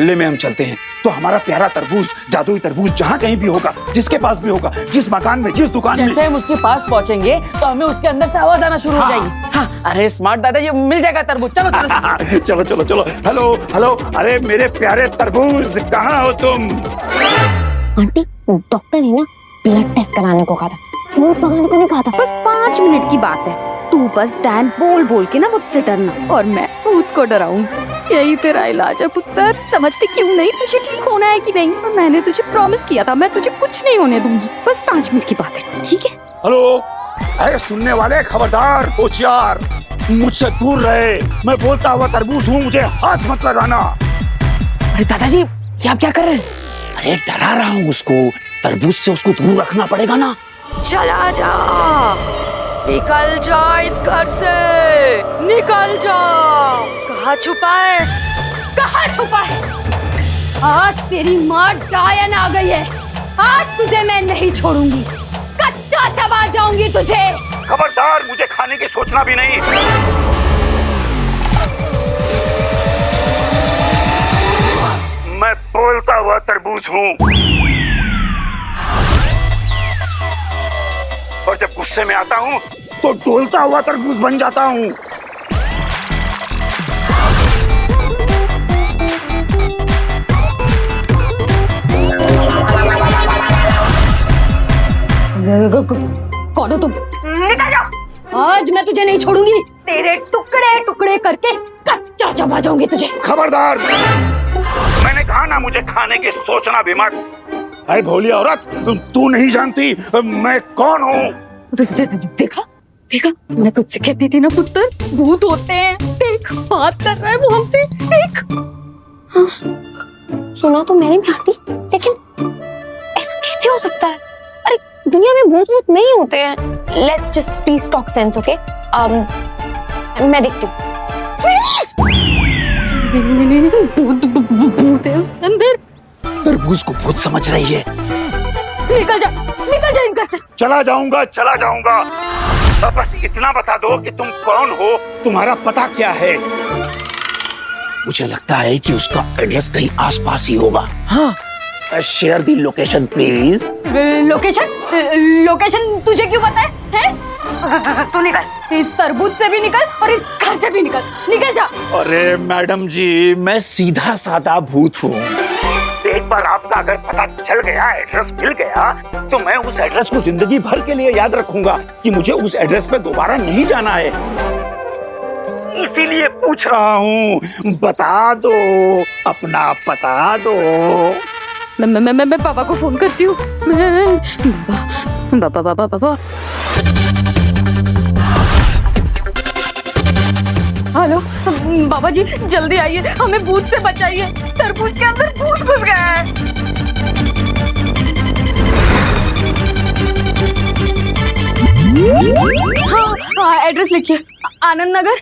ले में हम चलते हैं तो हमारा प्यारा तरबूज, जादुई तरबूज जहाँ कहीं भी होगा, जिसके पास भी होगा, जिस मकान में, जिस दुकान में, जैसे हम उसके पास पहुंचेंगे तो हमें उसके अंदर से आवाज आना शुरू हो जाएगी। हाँ, अरे स्मार्ट दादाजी, मिल जाएगा तरबूज। चलो चलो चलो चलो चलो। हेलो हेलो, अरे मेरे प्यारे तरबूज, कहाँ हो तुम? आंटी, डॉक्टर ने ना ब्लड टेस्ट कराने को कहा था, फूड पकाने को नहीं कहा था। बस 5 मिनट की बात है। तू बस डैन बोल बोल के ना मुझसे डरना और मैं भूत को डराऊंगी। यही तेरा इलाज है पुत्र। समझते क्यों नहीं? तुझे ठीक होना है कि नहीं? और मैंने तुझे प्रॉमिस किया था, मैं तुझे कुछ नहीं होने दूंगी। बस 5 मिनट की बात है, ठीक है? हेलो, अरे सुनने वाले खबरदार, होशियार, मुझसे दूर रहे। मैं बोलता हुआ तरबूज हूँ, मुझे हाथ मत लगाना। अरे दादाजी, ये आप क्या कर रहे हैं? अरे डरा रहा हूँ उसको, तरबूज से उसको दूर रखना पड़ेगा ना। चला जा, निकल जा इस घर से, निकल जा। कहाँ छुपा है? कहाँ छुपा है? आज तेरी माँ डायन आ गई है। आज तुझे मैं नहीं छोड़ूंगी, कच्चा चबा जाऊंगी तुझे। खबरदार, मुझे खाने की सोचना भी नहीं। मैं बोलता हुआ तरबूज हूँ और जब गुस्से में आता हूँ तो डोलता हुआ तरबूज बन जाता हूँ। कौन हो तुम? निकल जाओ। आज मैं तुझे नहीं छोड़ूंगी, तेरे टुकड़े टुकड़े करके कच्चा चबा जाऊंगी तुझे। खबरदार, मैंने कहा ना मुझे खाने की सोचना भी मत। अरे भोली औरत, तू नहीं जानती मैं कौन हूँ। देखा देखा, मैं तुझसे कहती थी ना पुत्र, भूत होते हैं। देख, बात कर रहा है वो हमसे, देख। हाँ, सुना तो मैंने भी आंटी, लेकिन ऐसा कैसे हो सकता है? अरे दुनिया में भूत वूत नहीं होते हैं। Let's just please talk sense, okay? मैं देखती हूँ। भूत है उसके अंदर। तरबूज को भूत समझ रही है। निकल जा इस घर से। चला जाऊंगा, चला जाऊंगा। अब बस इतना बता दो कि तुम कौन हो, तुम्हारा पता क्या है। मुझे लगता है कि उसका एड्रेस कहीं आसपास ही होगा। हाँ, share the location please. Location तुझे क्यों पता है? तू निकल, इस तरबूज से भी निकल और इस घर से भी निकल जा। अरे मैडम जी, मैं सीधा साधा भूत हूँ। एक बार आपका अगर पता चल गया, एड्रेस मिल गया, तो मैं उस एड्रेस को जिंदगी भर के लिए याद रखूंगा कि मुझे उस एड्रेस पे दोबारा नहीं जाना है। इसीलिए पूछ रहा हूँ, बता दो, अपना पता दो। मैं पापा को फोन करती हूँ। बाबा। हेलो बाबा जी, जल्दी आइए, हमें भूत से बचाइए। तरबूज के अंदर भूत घुस गया है। हाँ, एड्रेस लिखिए, आनंद नगर,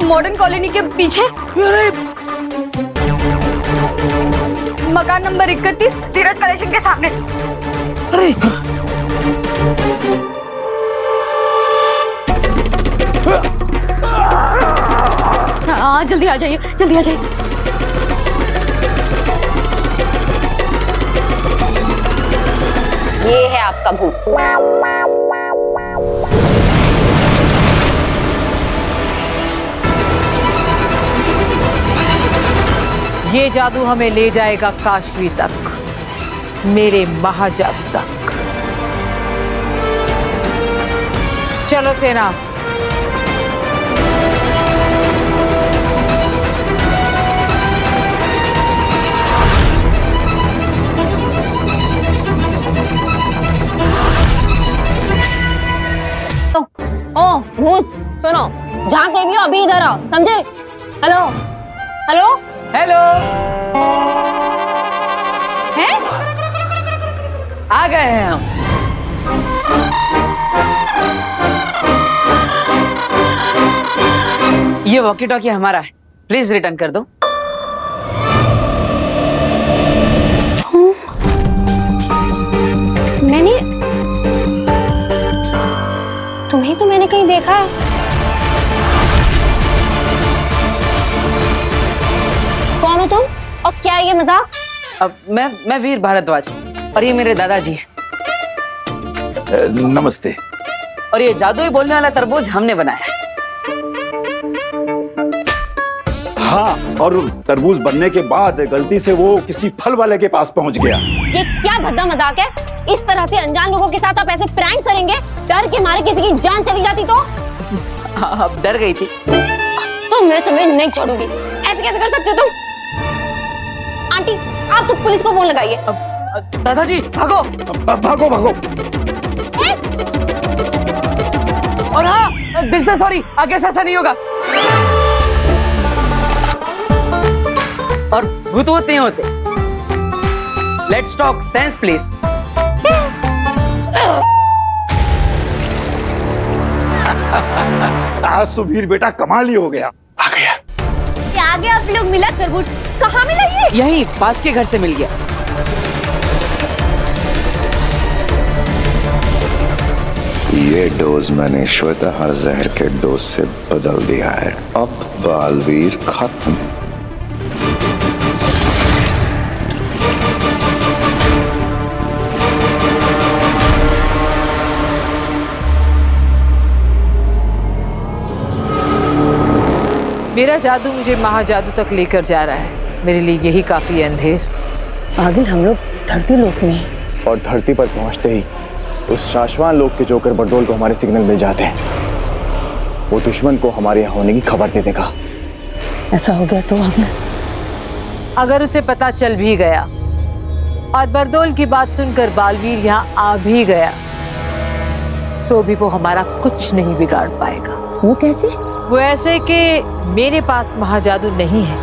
मॉडर्न कॉलोनी के पीछे, मकान नंबर 31, धीरज कलेक्शन के सामने। अरे हाँ, जल्दी आ जाइए, जल्दी आ जाइए। ये है आपका भूत। ये जादू हमें ले जाएगा काशी तक, मेरे महाजादू तक। चलो सेना। ओ भूत, सुनो, जहाँ कहीं भी हो अभी इधर आओ, समझे? हेलो हेलो हेलो, है? आ गए हैं हम। ये वॉकी टॉकी हमारा है, प्लीज रिटर्न कर दो। मैंने तुम्हें तो मैंने कहीं देखा है। तुम? और क्या है ये मजाक? अब मैं वीर भारद्वाज और ये मेरे दादाजी हैं। नमस्ते। और ये जादुई बोलने वाला तरबूज हमने बनाया है। हाँ, और तरबूज बनने के बाद गलती से वो किसी फल वाले के पास पहुंच गया। ये क्या भद्दा मजाक है? इस तरह से अनजान लोगों के साथ आप ऐसे प्रैंक करेंगे? डर के मारे किसी की जान चली जाती तो? अब डर गई थी। तो मैं तुम्हें नहीं छोड़ूंगी। ऐसे कैसे कर सकते हो तुम? आंटी, आप तो पुलिस को फोन लगाइए। दादाजी भागो। भागो भागो। और हाँ, दिल से सॉरी, आगे से ऐसा नहीं होगा। और भूत नहीं होते। Let's talk sense please. आज तो वीर बेटा कमाल ही हो गया। आ गया। क्या आगे आप लोग मिला तरबूज? कहाँ मिला ये? यहीं पास के घर से मिल गया। ये डोज मैंने श्वेताहार जहर के डोज से बदल दिया है। अब बालवीर खत्म। मेरा जादू मुझे महाजादू तक लेकर जा रहा है। मेरे लिए यही काफी है अंधेर। आगे हम लोग धरती लोक में हैं। और धरती पर पहुंचते ही उस शाश्वान लोक के जोकर बरदोल को हमारे सिग्नल मिल जाते हैं। वो दुश्मन को हमारे यहाँ होने की खबर दे देगा। ऐसा हो गया तो हमने अगर उसे पता चल भी गया और बरदोल की बात सुनकर बालवीर यहाँ आ भी गया तो भी वो हमारा कुछ नहीं बिगाड़ पाएगा। वो कैसे? वो ऐसे कि मेरे पास महाजादू नहीं है,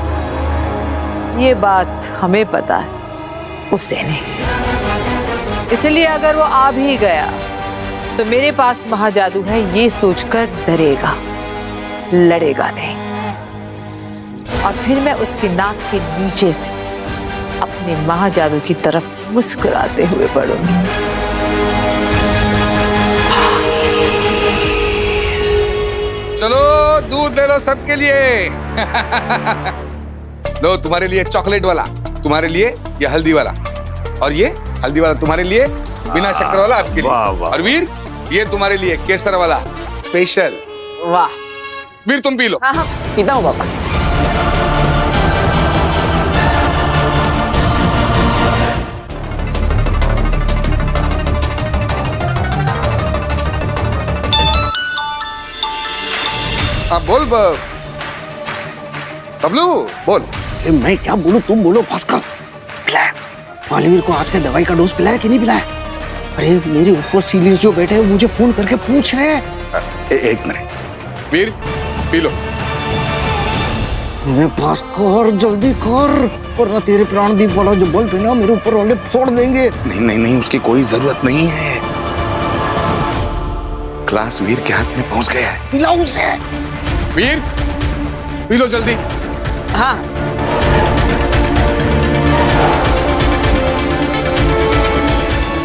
ये बात हमें पता है, उसे नहीं। इसलिए अगर वो आ भी गया तो मेरे पास महाजादू है ये सोचकर डरेगा, लड़ेगा नहीं। और फिर मैं उसकी नाक के नीचे से अपने महाजादू की तरफ मुस्कुराते हुए बढ़ूंगी। चलो दूध ले लो सबके लिए। लो तुम्हारे लिए चॉकलेट वाला, तुम्हारे लिए ये हल्दी वाला, और ये हल्दी वाला तुम्हारे लिए बिना शक्कर वाला आपके लिए। वाह, वाह। और वीर ये तुम्हारे लिए केसर वाला स्पेशल। वाह। वीर तुम पी लो। हाँ हाँ पीता हूँ पापा। अब बोल बबलू बोल। अरे मैं क्या बोलूं, तुम बोलो। भास्कर, पिलाया बालवीर को आज का दवाई का डोज पिलाया कि नहीं पिलाया? अरे मेरे ऊपर सीनियर जो बैठे हैं मुझे फोन करके पूछ रहे हैं। एक मिनट। वीर पी लो। मैं भास्कर जल्दी कर, वरना तेरे प्राणदीप वाला जो बल्ब है ना मेरे ऊपर वाले फोड़ देंगे। नहीं नहीं नहीं, उसकी कोई जरूरत नहीं है। क्लास वीर के हाथ में पहुंच गया है। पिलाओ उसे। वीर पी लो जल्दी। हाँ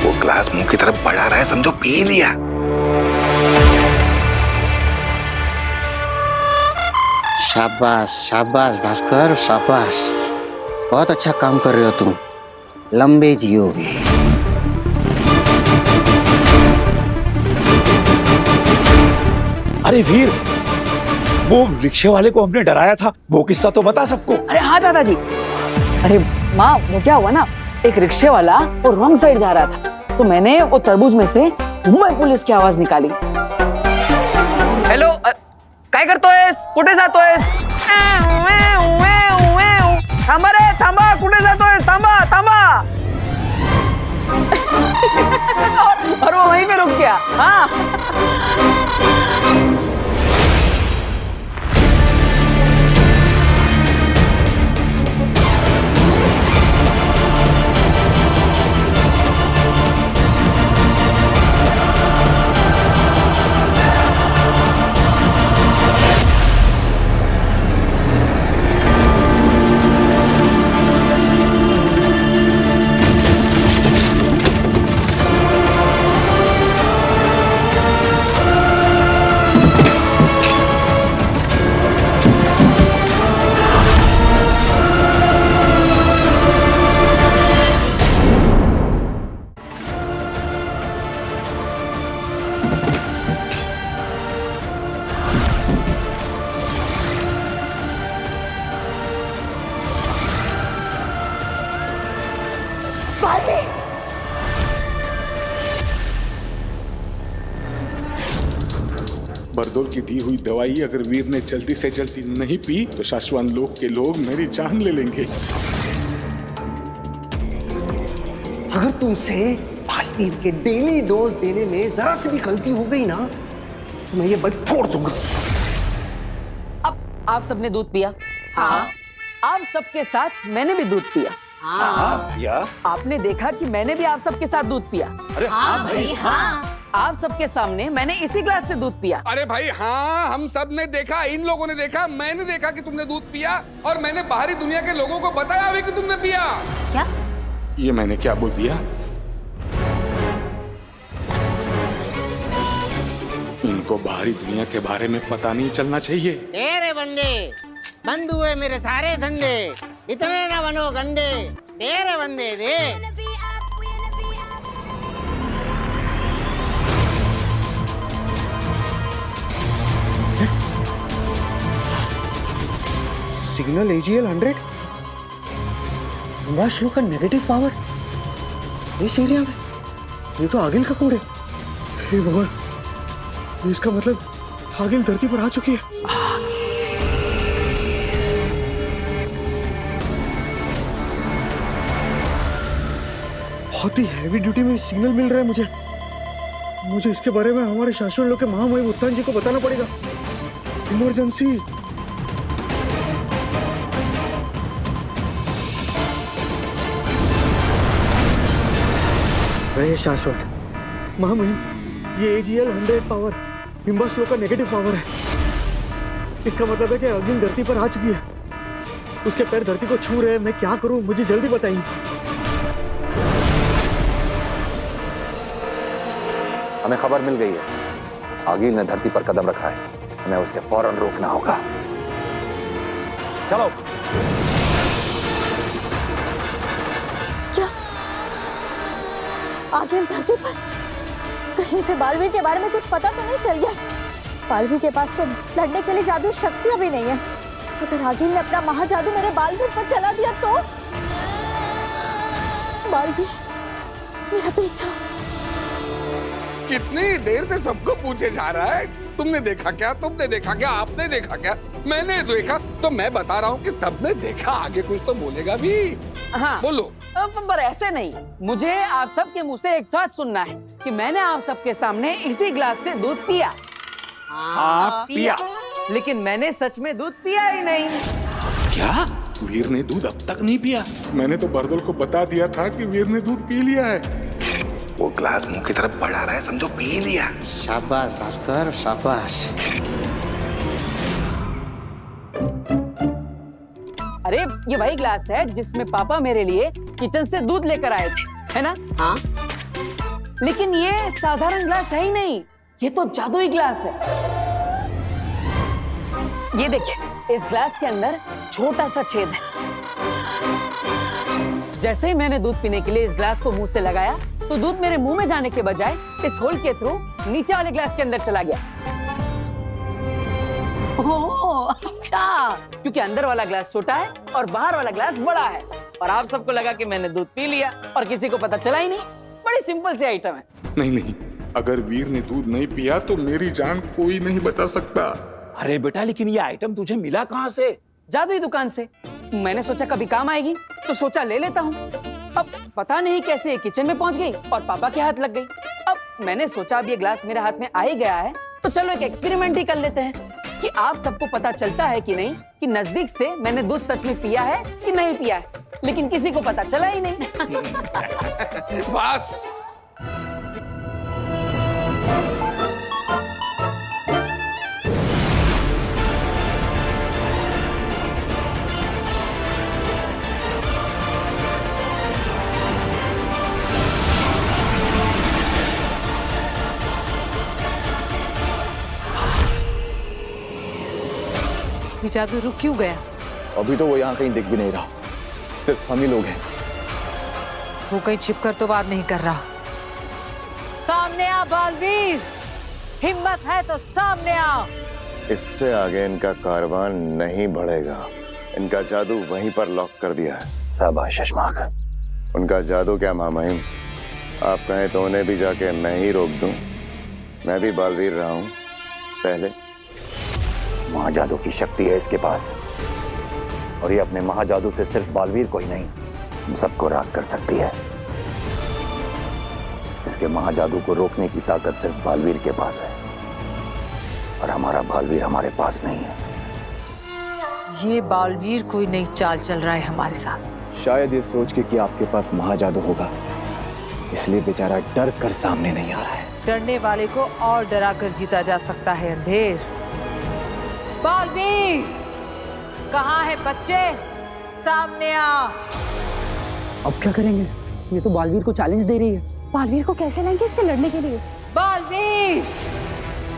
वो ग्लास मुंह की तरफ बढ़ा रहा है, समझो पी लिया। शाबाश शाबाश भास्कर, शाबाश। बहुत अच्छा काम कर रहे हो तुम। लंबे जियोगे। अरे वीर, वो रिक्शे वाले को हमने डराया था, वो किस्सा तो बता सबको। अरे हाँ दादाजी। अरे माँ, वो क्या हुआ ना, एक रिक्शे वाला वो रॉन्ग साइड जा रहा था तो मैंने वो तरबूज में से मुंबई पुलिस की आवाज निकाली। हेलो, काय करतोयस? कुठे जातोयस? थांबा रे थांबा, कुठे जातोयस? थांबा थांबा। और वो वहीं पे रुक गया। हाँ बरदोल की दी हुई दवाई अगर वीर ने जल्दी से जल्दी नहीं पी तो शाश्वत लोक के लोग मेरी जान ले लेंगे। अगर तुमसे बालवीर के डेली डोज देने में जरा सी भी गलती हो गई ना तो मैं ये बल्ब फोड़ दूंगा। अब आप सबने दूध पिया? हाँ। आप सबके साथ मैंने भी दूध पिया। हाँ भैया। आपने देखा कि मैंने भी आप सबके साथ दूध पिया। अरे हाँ भाई हाँ। आप सबके सामने मैंने इसी ग्लास से दूध पिया। अरे भाई हाँ, हम सब ने देखा, इन लोगों ने देखा, मैंने देखा कि तुमने दूध पिया और मैंने बाहरी दुनिया के लोगों को बताया भी कि तुमने पिया। क्या? ये मैंने क्या बोल दिया? इनको बाहरी दुनिया के बारे में पता नहीं चलना चाहिए। तेरे बंदे बंद हुए मेरे सारे धंधे, इतने न बनो गंदे, तेरे बंदे दे। सिग्नल AGL 100 हिमाश्लो का नेगेटिव पावर इस एरिया में। ये तो आगिल का कोड है। हे भगवान, इसका मतलब आगिल धरती पर आ चुकी है। बहुत ही हैवी ड्यूटी में सिग्नल मिल रहा है मुझे इसके बारे में हमारे शाश्वत लोक के महामहिम उत्तान जी को बताना पड़ेगा। इमरजेंसी। अरे शाश्वत महामहिम, ये AGL 100 पावर हिम्बाश्लो का नेगेटिव पावर है। इसका मतलब है कि अग्नि धरती पर आ चुकी है। उसके पैर धरती को छू रहे हैं। मैं क्या करूं, मुझे जल्दी बताइए। हमें खबर मिल गई है, आगिल ने धरती पर कदम रखा है, हमें उससे फौरन रोकना होगा। चलो। आगिल धरती पर? कहीं से बालवीर के बारे में कुछ पता तो नहीं चल गया? बालवीर के पास तो लड़ने के लिए जादू शक्तियां भी नहीं है। अगर आगिल ने अपना महाजादू मेरे बालवीर पर चला दिया तो? बालवीर, मेरा बेटा। कितनी देर से सबको पूछे जा रहा है, तुमने देखा क्या, तुमने देखा क्या, आपने देखा क्या? मैंने देखा तो मैं बता रहा हूँ कि सबने देखा। आगे कुछ तो बोलेगा भी। हाँ बोलो। पर ऐसे नहीं, मुझे आप सबके मुंह से एक साथ सुनना है कि मैंने आप सबके सामने इसी ग्लास से दूध पिया। हाँ पिया। लेकिन मैंने सच में दूध पिया ही नहीं। क्या? वीर ने दूध अब तक नहीं पिया? मैंने तो बरदोल को बता दिया था कि वीर ने दूध पी लिया है। वो ग्लास मुंह की तरफ बढ़ा रहा है, समझो पी लिया। शाबाश भास्कर, शाबाश। अरे ये वही ग्लास है जिसमें पापा मेरे लिए किचन से दूध लेकर आए थे, है ना? हाँ। लेकिन ये साधारण ग्लास है ही नहीं, ये तो जादुई ग्लास है। ये देखिए, इस ग्लास के अंदर छोटा सा छेद है। जैसे ही मैंने दूध पीने के लिए इस ग्लास को मुंह से लगाया तो दूध मेरे मुंह में जाने के बजाय इस होल के थ्रू नीचे वाले ग्लास के अंदर चला गया। ओह, अच्छा। क्योंकि अंदर वाला ग्लास छोटा है और बाहर वाला ग्लास बड़ा है। और आप सबको लगा कि मैंने दूध पी लिया और किसी को पता चला ही नहीं। बड़ी सिंपल सी आइटम है। नहीं, अगर वीर ने दूध नहीं पिया तो मेरी जान कोई नहीं बचा सकता। अरे बेटा, लेकिन ये आइटम तुझे मिला कहाँ से? जादुई दुकान से। मैंने सोचा कभी काम आएगी तो सोचा ले लेता हूँ। अब पता नहीं कैसे किचन में पहुंच गई और पापा के हाथ लग गई। अब मैंने सोचा अब ये ग्लास मेरे हाथ में आ ही गया है तो चलो एक एक्सपेरिमेंट ही कर लेते हैं कि आप सबको पता चलता है कि नहीं कि नजदीक से मैंने दूध सच में पिया है कि नहीं पिया है। लेकिन किसी को पता चला ही नहीं। बस। ये जादू रुक क्यों गया? अभी तो वो यहाँ कहीं दिख भी नहीं रहा, सिर्फ हम ही लोग हैं। वो कहीं छिपकर तो बात नहीं कर रहा। सामने आ बालवीर, हिम्मत है तो सामने आ। इससे आगे इनका कारवां नहीं बढ़ेगा। इनका जादू वहीं पर लॉक कर दिया है। शाबाश शशमाक। उनका जादू क्या महामहिम, आप कहें तो उन्हें भी जाके मैं ही रोक दूं। मैं भी बालवीर रहा हूं, पहले महाजादू की शक्ति है इसके पास, और ये अपने महाजादू से सिर्फ बालवीर को ही नहीं, हम सबको राख कर सकती है। इसके महाजादू को रोकने की ताकत सिर्फ बालवीर के पास है, और हमारा बालवीर हमारे पास नहीं है। ये बालवीर कोई नई चाल चल रहा है हमारे साथ। शायद ये सोच के कि आपके पास महाजादू होगा, इसलिए बेचारा डर कर सामने नहीं आ रहा है। डरने वाले को और डरा कर जीता जा सकता है अंधेर। बालवीर कहाँ है बच्चे? सामने आ। अब क्या करेंगे? ये तो बालवीर को चैलेंज दे रही है। बालवीर को कैसे लाएंगे इससे लड़ने के लिए? बालवीर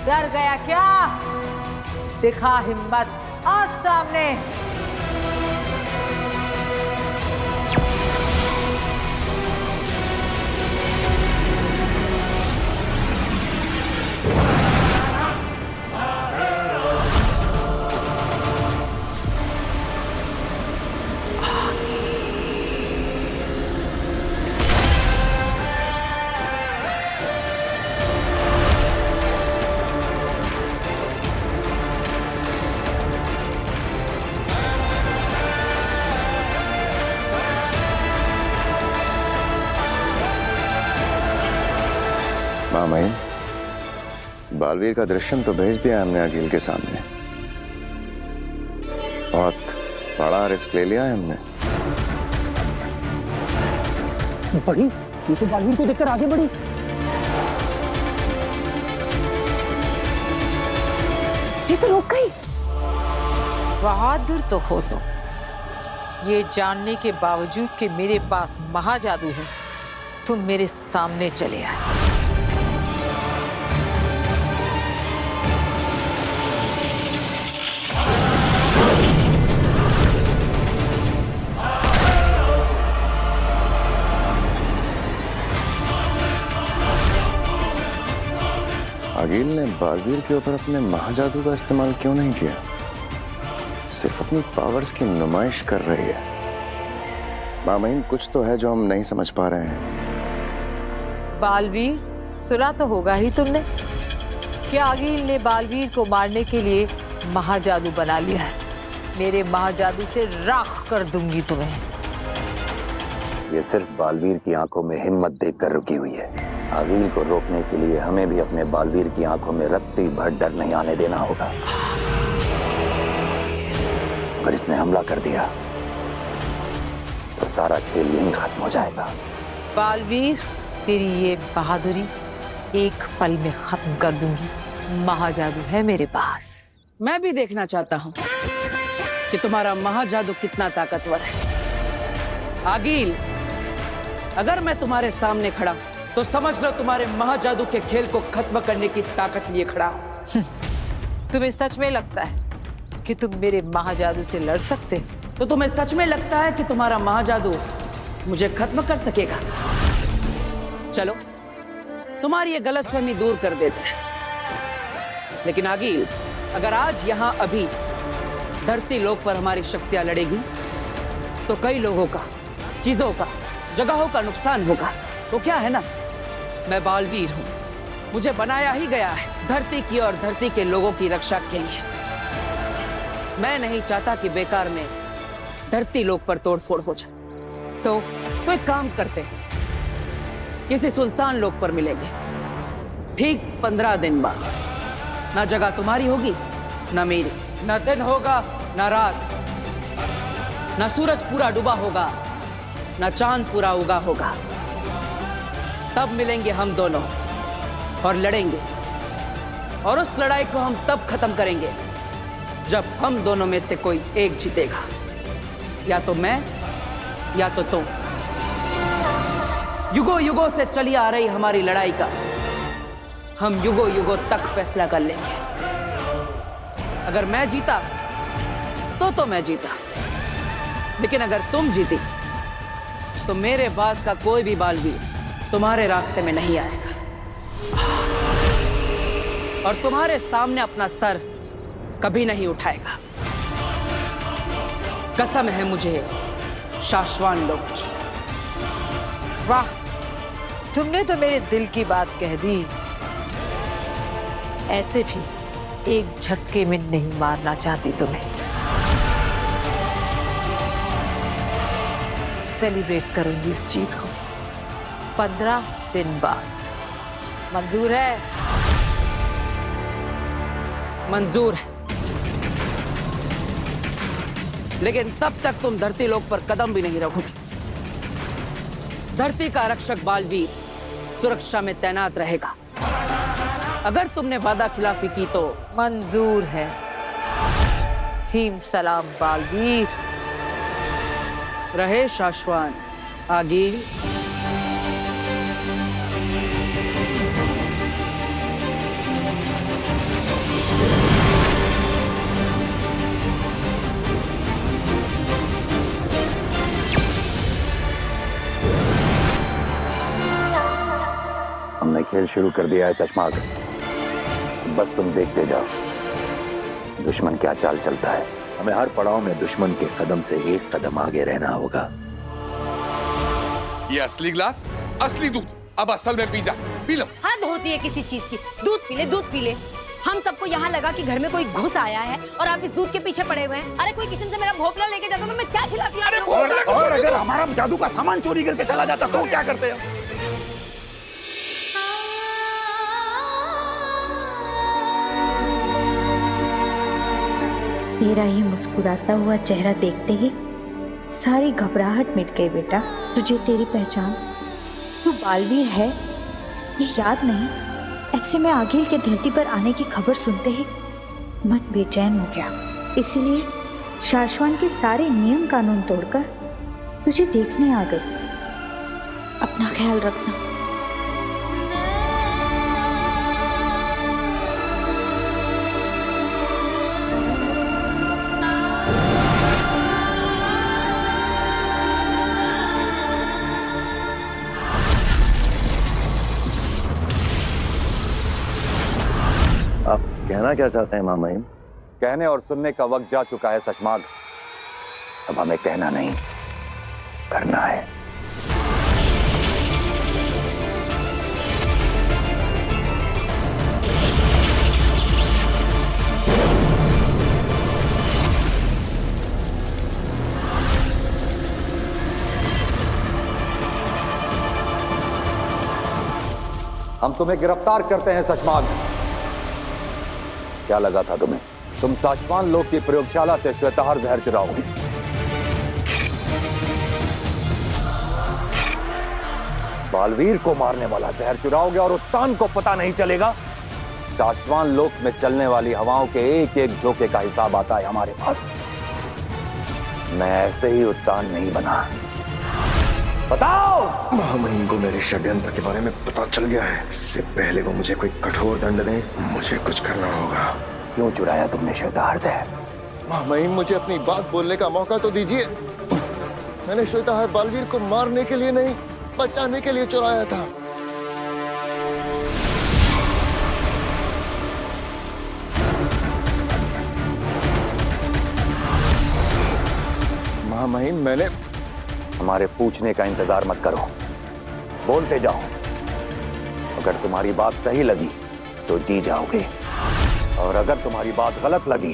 डर गया क्या? दिखा हिम्मत, आ सामने। मामाई, बालवीर का दृश्यम तो भेज दिया हमने अखिल के सामने। बहुत बड़ा रिस्क ले लिया है हमने। बढ़ी, ये तो बालवीर को देखकर आगे बढ़ी। ये तो रुक गई। बहादुर तो हो तुम, ये जानने के बावजूद कि मेरे पास महाजादू है, तुम मेरे सामने चले आए। अखिल ने बालवीर के ऊपर अपने महाजादू का इस्तेमाल क्यों नहीं किया? सिर्फ अपनी पावर्स की नुमाइश कर रही है। मामाइन, कुछ तो है जो हम नहीं समझ पा रहे हैं। बालवीर, सुना तो होगा ही तुमने कि अखिल ने बालवीर को मारने के लिए महाजादू बना लिया है। मेरे महाजादू से राख कर दूंगी तुम्हें। ये सिर्फ बालवीर की आंखों में हिम्मत देखकर रुकी हुई है। अखिल को रोकने के लिए हमें भी अपने बालवीर की आंखों में रत्ती भर डर नहीं आने देना होगा। अगर इसने हमला कर दिया तो सारा खेल यहीं खत्म हो जाएगा। बालवीर, तेरी ये बहादुरी एक पल में खत्म कर दूंगी। महाजादू है मेरे पास। मैं भी देखना चाहता हूँ कि तुम्हारा महाजादू कितना ताकतवर है। अखिल, अगर मैं तुम्हारे सामने खड़ा तो समझ लो तुम्हारे महाजादू के खेल को खत्म करने की ताकत लिए खड़ा हूं। तुम्हें सच में लगता है कि तुम मेरे महाजादू से लड़ सकते? तो तुम्हें सच में लगता है कि तुम्हारा महाजादू मुझे खत्म कर सकेगा? चलो, तुम्हारी ये गलतफहमी दूर कर देते हैं। लेकिन अखिल, अगर आज यहां अभी धरती लोक पर हमारी शक्तियां लड़ेगी तो कई लोगों का, चीजों का, जगहों का नुकसान होगा। तो क्या है ना, मैं बालवीर हूं, मुझे बनाया ही गया है धरती की और धरती के लोगों की रक्षा के लिए। मैं नहीं चाहता कि बेकार में धरती लोक पर तोड़फोड़ हो जाए। तो एक काम करते हैं, किसी सुनसान लोक पर मिलेंगे ठीक 15 दिन बाद। ना जगह तुम्हारी होगी ना मेरी, ना दिन होगा ना रात, ना सूरज पूरा डूबा होगा ना चांद पूरा उगा होगा। तब मिलेंगे हम दोनों और लड़ेंगे, और उस लड़ाई को हम तब खत्म करेंगे जब हम दोनों में से कोई एक जीतेगा। या तो मैं या तो तुम। युगों युगों से चली आ रही हमारी लड़ाई का हम युगों युगों तक फैसला कर लेंगे। अगर मैं जीता तो मैं जीता, लेकिन अगर तुम जीती तो मेरे बाद का कोई भी बालवीर तुम्हारे रास्ते में नहीं आएगा और तुम्हारे सामने अपना सर कभी नहीं उठाएगा। कसम है मुझे शाश्वान लोक की। वाह, तुमने तो मेरे दिल की बात कह दी। ऐसे भी एक झटके में नहीं मारना चाहती तुम्हें। सेलिब्रेट करूंगी इस जीत को 15 दिन बाद। मंजूर है? मंजूर है, लेकिन तब तक तुम धरती लोक पर कदम भी नहीं रखोगी। धरती का रक्षक बालवीर सुरक्षा में तैनात रहेगा। अगर तुमने वादा खिलाफी की तो मंजूर है। हिम सलाम बालवीर। रहे शाश्वान आगील। हमने खेल शुरू कर दिया है चश्माग, बस तुम देखते जाओ दुश्मन क्या चाल चलता है। हमें हर पड़ाव में दुश्मन के कदम से एक कदम आगे रहना होगा। ये असली ग्लास, असली दूध, अब असल में पी जा, पी लो। हद होती है किसी चीज की। दूध पी ले, दूध पी ले। हम सबको यहाँ लगा कि घर में कोई घुस आया है और आप इस दूध के पीछे पड़े हुए हैं। अरे कोई किचन से मेरा भोपला लेके जाता तो मैं क्या खिलाती? और अगर हमारा जादू का सामान चोरी करके चला जाता तो क्या करते हैं? तेरा ही मुस्कुराता हुआ चेहरा देखते ही सारी घबराहट मिट गई बेटा। तुझे तेरी पहचान, तू बालवीर है, ये याद नहीं? ऐसे में आगिल के धरती पर आने की खबर सुनते ही मन बेचैन हो गया। इसीलिए शाश्वान के सारे नियम कानून तोड़कर तुझे देखने आ गई। अपना ख्याल रखना। आप कहना क्या चाहते हैं मामा? कहने और सुनने का वक्त जा चुका है सचमाग। अब हमें कहना नहीं, करना है। हम तुम्हें गिरफ्तार करते हैं सचमाग। क्या लगा था तुम्हें? तुम साशवान लोक की प्रयोगशाला से श्वेताहार जहर चुराओगे। बालवीर को मारने वाला जहर चुराओगे और उत्तान को पता नहीं चलेगा। साशवान लोक में चलने वाली हवाओं के एक एक झोंके का हिसाब आता है हमारे पास। मैं ऐसे ही उत्तान नहीं बना। बताओ। महामहिम को मेरे षड्यंत्र के बारे में पता चल गया है। इससे पहले वो मुझे कोई कठोर दंड दे, मुझे कुछ करना होगा। क्यों चुराया तुमने श्वेताहार जहर? महामहिम मुझे अपनी बात बोलने का मौका तो दीजिए। मैंने श्वेताहार बालवीर को मारने के लिए नहीं, बचाने के लिए चुराया था। महामहिम मैंने हमारे पूछने का इंतजार मत करो, बोलते जाओ। अगर तुम्हारी बात सही लगी तो जी जाओगे, और अगर तुम्हारी बात गलत लगी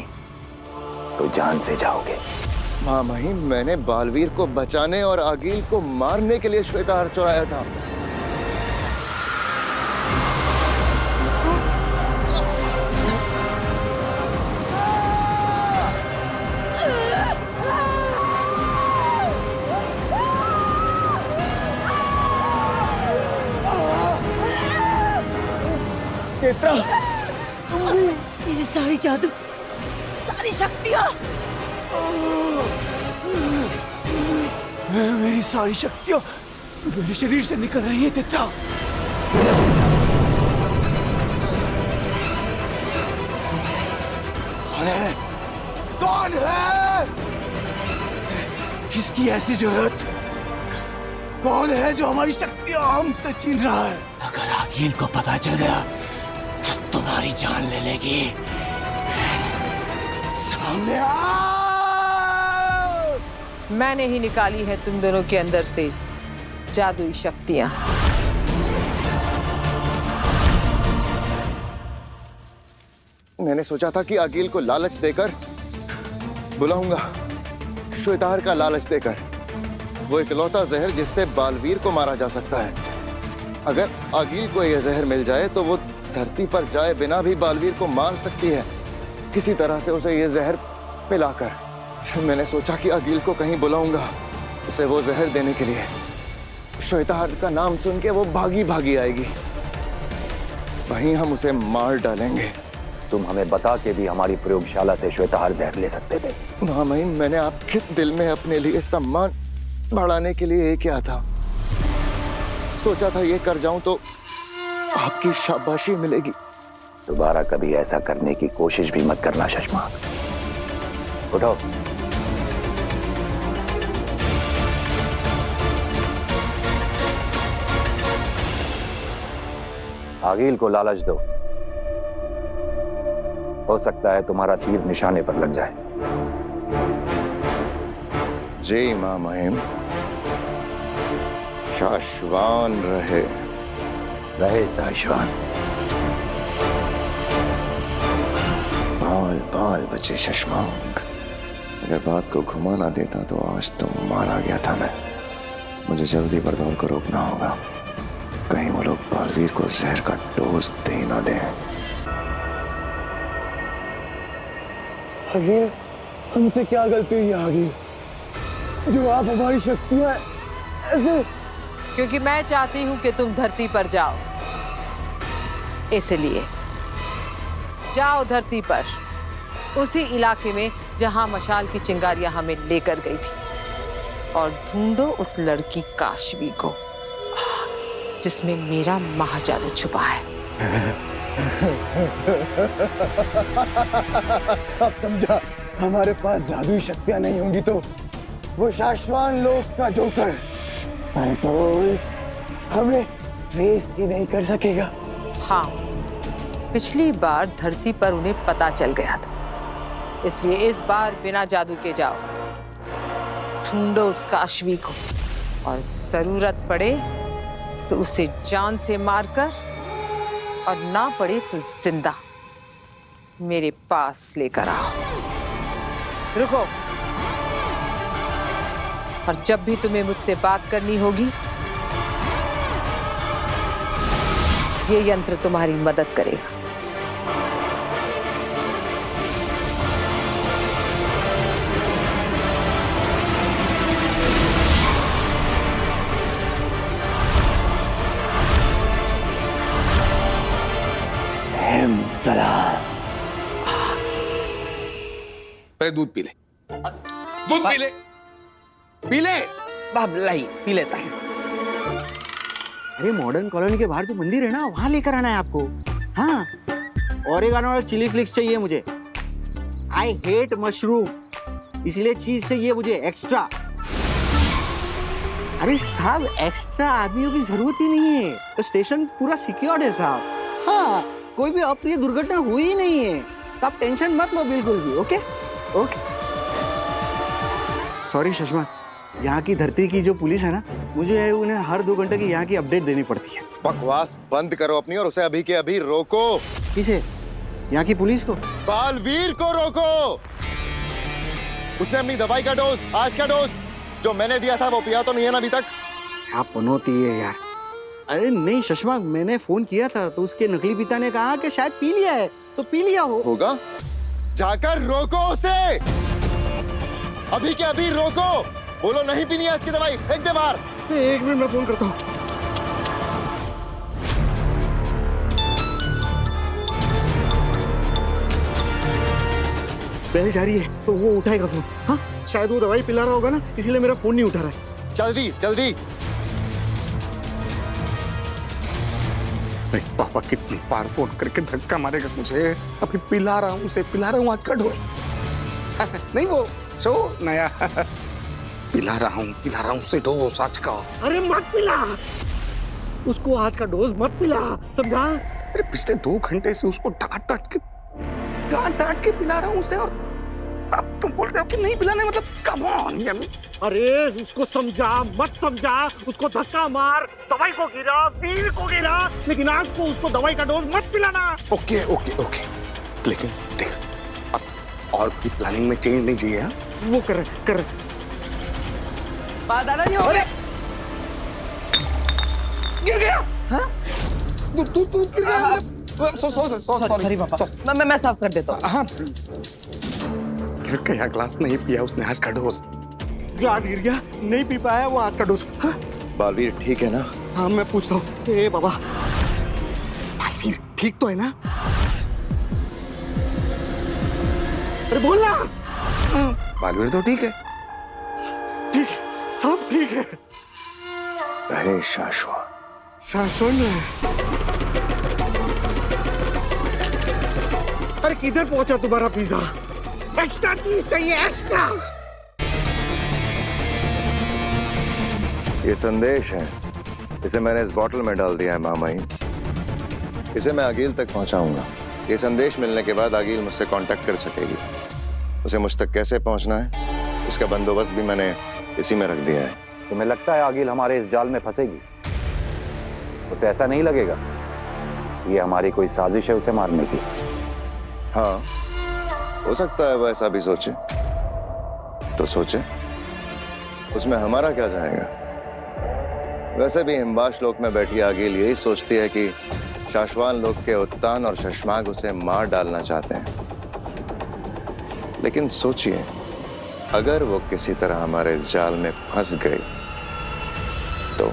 तो जान से जाओगे। महामहिम मैंने बालवीर को बचाने और आगील को मारने के लिए श्वेताहार चुराया था। तेरी सारी जादू, सारी शक्तियां, मेरी सारी शक्तियां मेरे शरीर से निकल रही है तित्रा। कौन है? कौन है? किसकी ऐसी जरूरत? कौन है जो हमारी शक्तियां हमसे छीन रहा है? अगर आगील को पता चल गया तो तुम्हारी जान ले लेगी। सामने आ! मैंने ही निकाली है तुम दोनों के अंदर से जादुई शक्तियां। मैंने सोचा था कि अकील को लालच देकर बुलाऊंगा, श्वेताहार का लालच देकर। वो इकलौता जहर जिससे बालवीर को मारा जा सकता है। अगर अकील को यह जहर मिल जाए तो वो धरती पर जाए बिना भी बालवीर को मार सकती है, किसी तरह से उसे यह जहर पिलाकर। मैंने सोचा कि अकील को कहीं बुलाऊंगा उसे वो जहर देने के लिए। श्वेताहार का नाम सुन के वो भागी भागी आएगी, वहीं हम उसे मार डालेंगे। तुम हमें बता के भी हमारी प्रयोगशाला से श्वेताहार जहर ले सकते थे। महामहिम, मैंने आपके दिल में अपने लिए सम्मान बढ़ाने के लिए किया था। सोचा था ये कर जाऊं तो आपकी शाबाशी मिलेगी। दोबारा कभी ऐसा करने की कोशिश भी मत करना शशमाक। उठो। आगिल को लालच दो, हो सकता है तुम्हारा तीर निशाने पर लग जाए। जय मां महिम, शाश्वान रहे। रहे शाश्वान। बाल बाल बचे शशमांक। अगर बात को घुमा ना देता तो आज तो मारा गया था मैं। मुझे जल्दी बरदौल को रोकना होगा, कहीं वो लोग बालवीर को जहर का डोज दे ना दें। आगे हमसे क्या गलती हुई आगे जो आप हमारी शक्तियां ऐसे? क्योंकि मैं चाहती हूँ कि तुम धरती पर जाओ, इसलिए जाओ धरती पर, उसी इलाके में जहां मशाल की चिंगारियां हमें लेकर गई थी, और ढूंढो उस लड़की काशवी को जिसमें मेरा महाजादू छुपा है। अब समझा, हमारे पास जादुई शक्तियां नहीं होंगी तो वो शाश्वान लोक का जोकर बरदौल हमें रेस ही नहीं कर सकेगा। हाँ, पिछली बार धरती पर उन्हें पता चल गया था, इसलिए इस बार बिना जादू के जाओ, ढूंढो उस काशवी को, और जरूरत पड़े तो उसे जान से मारकर, और ना पड़े तो जिंदा मेरे पास लेकर आओ। रुको, और जब भी तुम्हें मुझसे बात करनी होगी, ये यंत्र तुम्हारी मदद करेगा। पहले दूध पी ले, दूध पी ले, पी ले। लाई पी लेता है। अरे मॉडर्न कॉलोनी के बाहर जो मंदिर है ना, वहां लेकर आना है आपको। हाँ, ओरेगानो और चिली फ्लिक्स चाहिए मुझे। आई हेट मशरूम, इसलिए चीज चाहिए मुझे एक्स्ट्रा। अरे साहब, एक्स्ट्रा आदमियों की जरूरत ही नहीं है, तो स्टेशन पूरा सिक्योर्ड है साहब। हाँ, कोई भी अप्रिय दुर्घटना हुई ही नहीं है, तो आप टेंशन मत लो बिल्कुल भी। Okay okay. सॉरी सुषमा, यहाँ की धरती की जो पुलिस है ना, मुझे उन्हें हर 2 घंटे की यहाँ की अपडेट देनी पड़ती है। बकवास बंद करो अपनी और उसे अभी के अभी रोको। किसे? यहाँ की पुलिस को? बालवीर को रोको। उसने अपनी दवाई का डोज, आज का डोज जो मैंने दिया था वो पिया तो नहीं है ना अभी तक? क्या पनौती है यार। अरे नहीं सुषमा, मैंने फोन किया था तो उसके नकली पिता ने कहा कि शायद पी लिया है, तो पी लिया होगा। जाकर रोको उसे, अभी के अभी रोको। बोलो नहीं पीनी है इसकी दवाई, फेंक दे बाहर। 1 मिनट में फोन करता हूँ। बेल जा रही है तो वो उठाएगा फोन। हाँ, शायद वो दवाई पिला रहा होगा ना, इसीलिए मेरा फोन नहीं उठा रहा है। जल्दी जल्दी। पापा कितनी बार फोन करके धक्का मारेगा मुझे। अभी पिला रहा हूँ उसे, पिला रहा हूँ आज का डोज। नहीं वो सो नया पिला रहा हूँ उसे डोज आज का। अरे मत पिला उसको, आज का डोज मत पिला, समझा? अरे पिछले 2 घंटे से उसको डांट डांट के पिला रहा हूँ उसे, और अब तुम बोल रहे हो कि नहीं पिलाने, मतलब कम ऑन यम्मी। अरे उसको समझा मत समझा, उसको धक्का मार, दवाई को गिरा, वीर को गिरा, लेकिन आज को उसको दवाई का डोज मत पिलाना। ओके ओके ओके, लेकिन देख, अब और की प्लानिंग में चेंज नहीं चाहिए। हाँ? वो कर रहे दादाजी हो गए। गिर गया। हाँ? तू गिर गया। सॉरी पापा, मैं साफ कर देता हूँ। हाँ, गिर गया, ग्लास नहीं पिया उसने आज का डोज। ग्लास गिर गया, नहीं पी पाया वो आज का डोज। हाँ? बालवीर ठीक है ना? हाँ मैं पूछता हूँ। ए बाबा, बालवीर ठीक तो है ना? अरे बोलना। बालवीर तो ठीक है। ठीक, सब ठीक है। रहे शाश्वत। शासन है। अरे किधर पहुंचा तुम्हारा पिज्जा? एक्स्ट्रा चीज चाहिए, एक्स्ट्रा। ये संदेश है, इसे मैंने इस बोतल में डाल दिया है मामाई। इसे मैं आगिल तक पहुंचाऊंगा। ये संदेश मिलने के बाद आगिल मुझसे कांटेक्ट कर सकेगी। उसे मुझ तक कैसे पहुंचना है, इसका बंदोबस्त भी मैंने इसी में रख दिया है। तुम्हें लगता है आगिल हमारे इस जाल में फंसेगी? उसे ऐसा नहीं लगेगा ये हमारी कोई साजिश है उसे मारने की? हाँ, हो सकता है वो ऐसा भी सोचे, तो सोचे, उसमें हमारा क्या जाएगा। वैसे भी हिमवाश लोक में बैठी आगिल यही सोचती है कि शाश्वान लोक के उत्तान और शशमाग उसे मार डालना चाहते हैं। लेकिन सोचिए, अगर वो किसी तरह हमारे इस जाल में फंस गई तो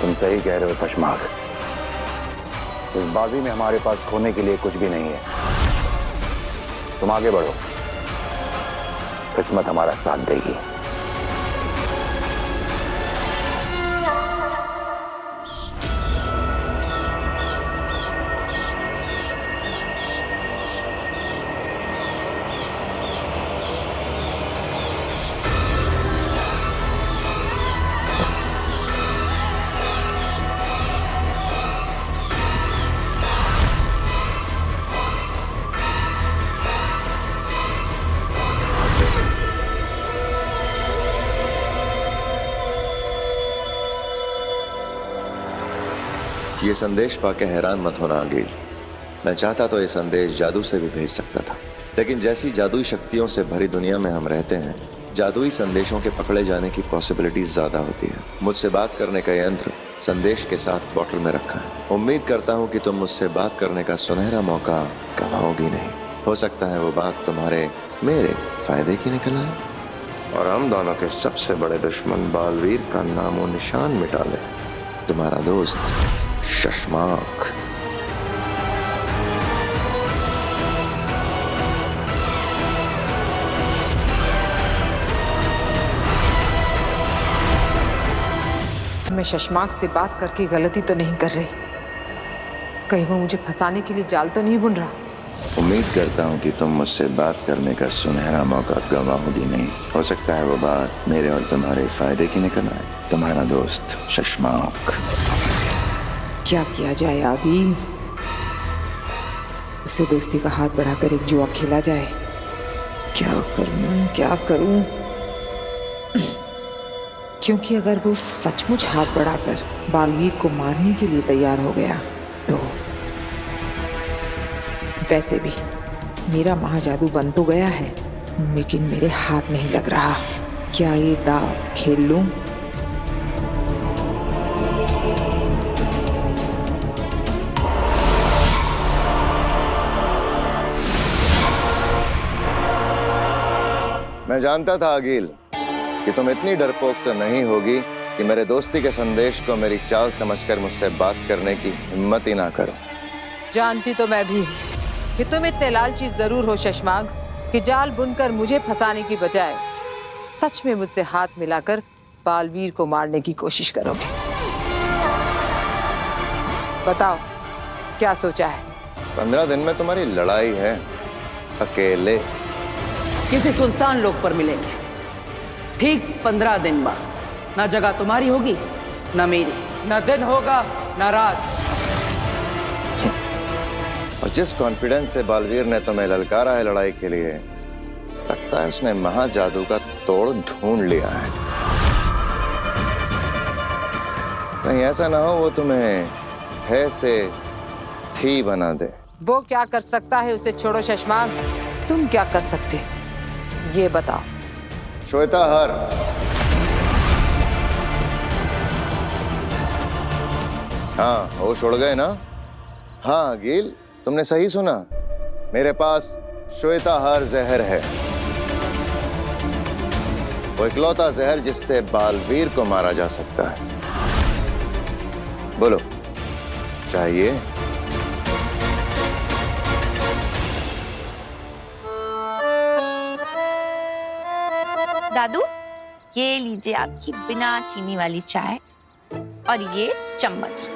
तुम सही कह रहे हो शशमाग। इस बाजी में हमारे पास खोने के लिए कुछ भी नहीं है। तुम आगे बढ़ो, किस्मत हमारा साथ देगी। ये संदेश पाके हैरान मत होना आगिल। मैं चाहता तो ये संदेश जादू से भी भेज सकता था, लेकिन जैसी जादुई शक्तियों से भरी दुनिया में हम रहते हैं, जादुई संदेशों के पकड़े जाने की पॉसिबिलिटी ज्यादा होती है। मुझसे बात करने का यंत्र संदेश के साथ बोतल में रखा है। उम्मीद करता हूँ कि तुम मुझसे बात करने का सुनहरा मौका गंवाओगी नहीं। हो सकता है वो बात तुम्हारे मेरे फायदे की निकल आए और हम दोनों के सबसे बड़े दुश्मन बालवीर का नामो निशान मिटा ले। तुम्हारा दोस्त शशमाक। मैं शशमाक से बात करके गलती तो नहीं कर रही? कहीं वो मुझे फंसाने के लिए जाल तो नहीं बुन रहा? उम्मीद करता हूँ कि तुम मुझसे बात करने का सुनहरा मौका गंवाओगी नहीं। हो सकता है वो बात मेरे और तुम्हारे फायदे की निकल आए। तुम्हारा दोस्त शशमाक। क्या किया जाए आगिल? उससे दोस्ती का हाथ बढ़ाकर एक जुआ खेला जाए? क्या करूं? क्योंकि अगर वो सचमुच हाथ बढ़ाकर बालवीर को मारने के लिए तैयार हो गया तो वैसे भी मेरा महाजादू बन तो गया है, लेकिन मेरे हाथ नहीं लग रहा। क्या ये दाव खेल लूं? मैं जानता था आगिल कि तुम इतनी डरपोक तो नहीं होगी कि मेरे दोस्ती के संदेश को मेरी चाल समझकर मुझसे बात करने की हिम्मत ही ना करो। जानती तो मैं भी हूँ कि तुम इतने लालची जरूर हो शशमाग कि जाल बुनकर मुझे फंसाने की बजाय सच में मुझसे हाथ मिलाकर बालवीर को मारने की कोशिश करोगे। बताओ क्या सोचा है? 15 दिन में तुम्हारी लड़ाई है, अकेले। किसी सुनसान लोक पर मिलेंगे, ठीक 15 दिन बाद। ना जगह तुम्हारी होगी ना मेरी, ना दिन होगा ना रात। और जिस कॉन्फिडेंस से बालवीर ने तुम्हें ललकारा है लड़ाई के लिए, लगता है उसने महाजादू का तोड़ ढूंढ लिया है। नहीं ऐसा ना हो वो तुम्हें है से थी बना दे। वो क्या कर सकता है उसे छोड़ो शशमांक, तुम क्या कर सकते ये बताओ। श्वेता हर, हाँ होश उड़ गए ना? हाँ गिल, तुमने सही सुना, मेरे पास श्वेता हर जहर है, वो इकलौता जहर जिससे बालवीर को मारा जा सकता है। बोलो चाहिए? दादू, ये लीजिए आपकी बिना चीनी वाली चाय और ये चम्मच।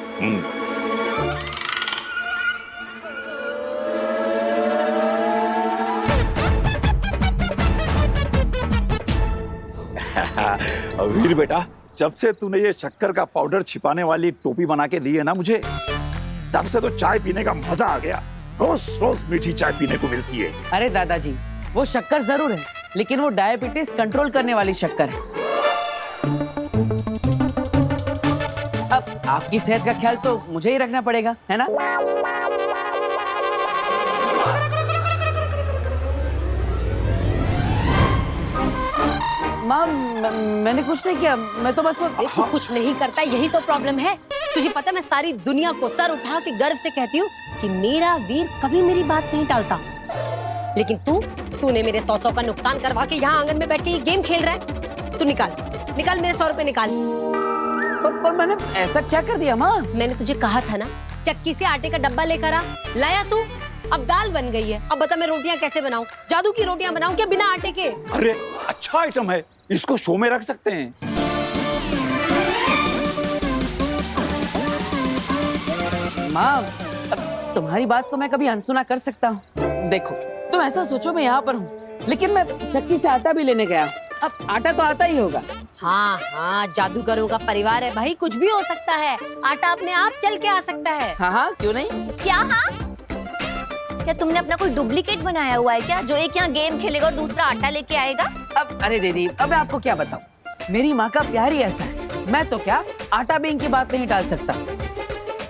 वीर बेटा, जब से तूने ये शक्कर का पाउडर छिपाने वाली टोपी बना के दी है ना मुझे, तब से तो चाय पीने का मजा आ गया। रोज रोज मीठी चाय पीने को मिलती है। अरे दादाजी, वो शक्कर जरूर है, लेकिन वो डायबिटीज कंट्रोल करने वाली शक्कर है। अब आपकी सेहत का ख्याल तो मुझे ही रखना पड़ेगा, है ना? माँ, मैंने कुछ नहीं किया, मैं तो बस तू कुछ नहीं करता, यही तो प्रॉब्लम है। तुझे पता, मैं सारी दुनिया को सर उठा के गर्व से कहती हूँ कि मेरा वीर कभी मेरी बात नहीं टालता, लेकिन तूने मेरे 100 का नुकसान करवा के यहाँ आंगन में बैठ के ये गेम खेल रहा है। तू निकाल मेरे 100 रुपए निकाल। पर मैंने ऐसा क्या कर दिया माँ? मैंने तुझे कहा था ना, चक्की से आटे का डब्बा लेकर आ, लाया तू। अब दाल बन गई है, अब बता मैं रोटियां कैसे बनाऊं? जादू की रोटियां बनाऊं क्या बिना आटे के? अरे अच्छा आइटम है, इसको शो में रख सकते हैं। माँ, अब तुम्हारी बात को मैं कभी अनसुना कर सकता हूँ। देखो, तुम ऐसा सोचो मैं यहाँ पर हूँ, लेकिन मैं चक्की से आटा भी लेने गया हूँ। अब आटा तो आता ही होगा। हाँ, जादूगरों का परिवार है भाई, कुछ भी हो सकता है। आटा अपने आप चल के आ सकता है। हाँ, क्यों नहीं? क्या हाँ? क्या तुमने अपना कोई डुप्लीकेट बनाया हुआ है क्या, जो एक यहाँ गेम खेलेगा और दूसरा आटा लेके आएगा? अब अरे दीदी, अब मैं आपको क्या बताऊँ, मेरी माँ का प्यार ही ऐसा है। मैं तो क्या आटा बेंग की बात नहीं टाल सकता।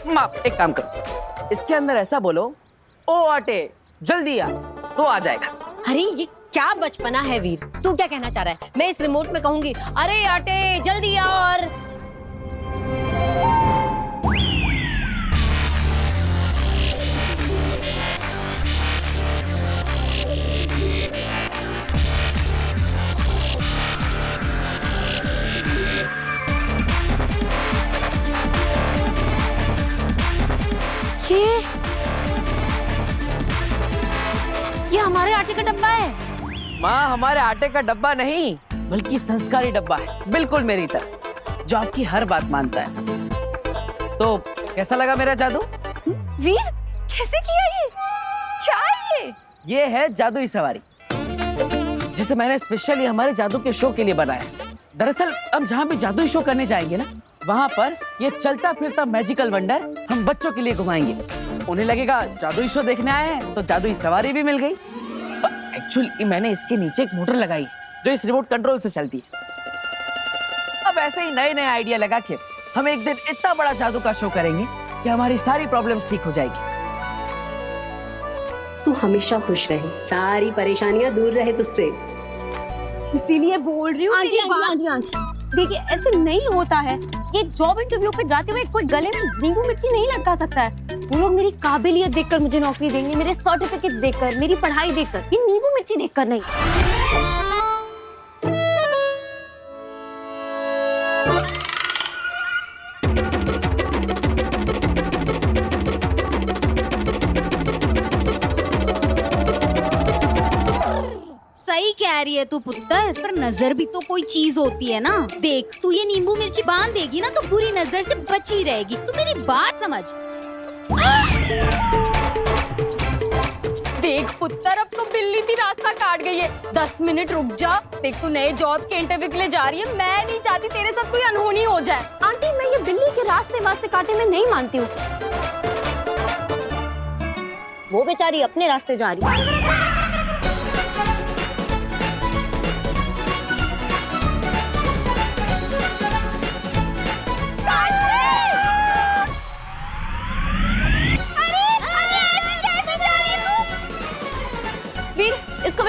माँ एक काम करो, इसके अंदर ऐसा बोलो, ओ आटे जल्दी आ, तो आ जाएगा। अरे ये क्या बचपना है वीर, तू क्या कहना चाह रहा है? मैं इस रिमोट में कहूंगी, अरे आटे जल्दी आ, और ये हमारे आटे का डब्बा है। माँ, हमारे आटे का डब्बा नहीं, बल्कि संस्कारी डब्बा है, बिल्कुल मेरी तरह, जो आपकी हर बात मानता है। तो कैसा लगा मेरा जादू? वीर, कैसे किया ये? क्या है ये है जादुई सवारी, जिसे मैंने स्पेशली हमारे जादू के शो के लिए बनाया। दरअसल हम जहाँ भी जादुई शो करने जाएंगे ना, वहाँ पर ये चलता फिरता मैजिकल वंडर हम बच्चों के लिए घुमाएंगे। उन्हें लगेगा जादुई शो देखने आए हैं, तो जादुई सवारी भी मिल गई। एक्चुअली मैंने इसके नीचे एक मोटर लगाई जो इस रिमोट कंट्रोल से चलती है। अब ऐसे ही नए नए आइडिया लगा के हम एक दिन इतना बड़ा जादू का शो करेंगे कि हमारी सारी प्रॉब्लम्स ठीक हो जाएगी। तू हमेशा खुश रहे, सारी परेशानियां दूर रहे तुझसे, इसीलिए बोल रही हूँ। आंटी, देखिए ऐसे नहीं होता है। ये जॉब इंटरव्यू पे जाते हुए कोई गले में नींबू मिर्ची नहीं लटका सकता है। वो लोग मेरी काबिलियत देखकर मुझे नौकरी देंगे, मेरे सर्टिफिकेट्स देखकर, मेरी पढ़ाई देखकर, ये नींबू मिर्ची देखकर नहीं। सही कह रही है तू पुत्र, पर नजर भी तो कोई चीज होती है ना। देख, तू ये नींबू मिर्ची बांध देगी ना तो बुरी नजर से बची रहेगी। तू मेरी बात समझ। देख पुत्र, अब तो बिल्ली भी रास्ता काट गई है। 10 मिनट रुक जा। देख, तू नए जॉब के इंटरव्यू के लिए जा रही है, मैं नहीं चाहती तेरे साथ कोई अनहोनी हो जाए। आंटी, मैं ये बिल्ली के रास्ते काटे में नहीं मानती हूँ। वो बेचारी अपने रास्ते जा रही है। काशी!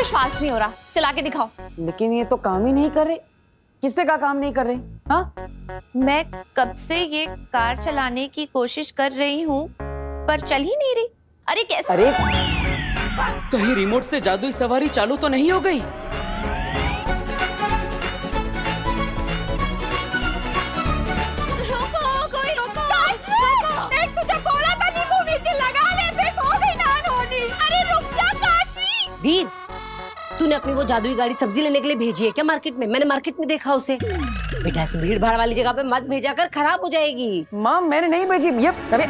कुछ फास्ट नहीं हो रहा, चला के दिखाओ। लेकिन ये तो काम ही नहीं कर रहे। किससे का काम नहीं कर रहे? हाँ, मैं कब से ये कार चलाने की कोशिश कर रही हूँ पर चल ही नहीं रही। अरे कैसे? अरे कहीं रिमोट से जादुई सवारी चालू तो नहीं हो गई? रोको, कोई रोको। देख, तुझे बोला था नींबू नीचे लगा लेते, हो गई नान होनी। अरे रुक जा काशी। वीर, तूने अपनी वो जादुई गाड़ी सब्जी लेने के लिए भेजी है क्या मार्केट में? मैंने मार्केट में देखा उसे। बेटा ऐसी भीड़ भाड़ वाली जगह पे मत भेजा कर, खराब हो जाएगी। माँ मैंने नहीं भेजी। अरे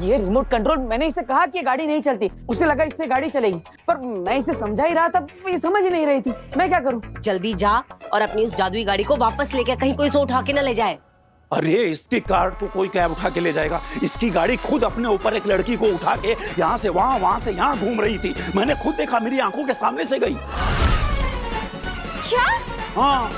ये रिमोट कंट्रोल, मैंने इसे कहा कि ये गाड़ी नहीं चलती, उसे लगा इससे गाड़ी चलेगी, पर मैं इसे समझा ही रहा था, ये समझ ही नहीं रही थी। मैं क्या करूं? जल्दी जा और अपनी उस जादुई गाड़ी को वापस लेके, कहीं कोई इसे उठा के न ले जाए। अरे इसकी कार तो कोई कैब उठा के ले जाएगा। इसकी गाड़ी खुद अपने ऊपर एक लड़की को उठा के यहाँ से वहाँ, वहाँ से यहाँ घूम रही थी। मैंने खुद देखा, मेरी आंखों के सामने से गई। क्या? हाँ।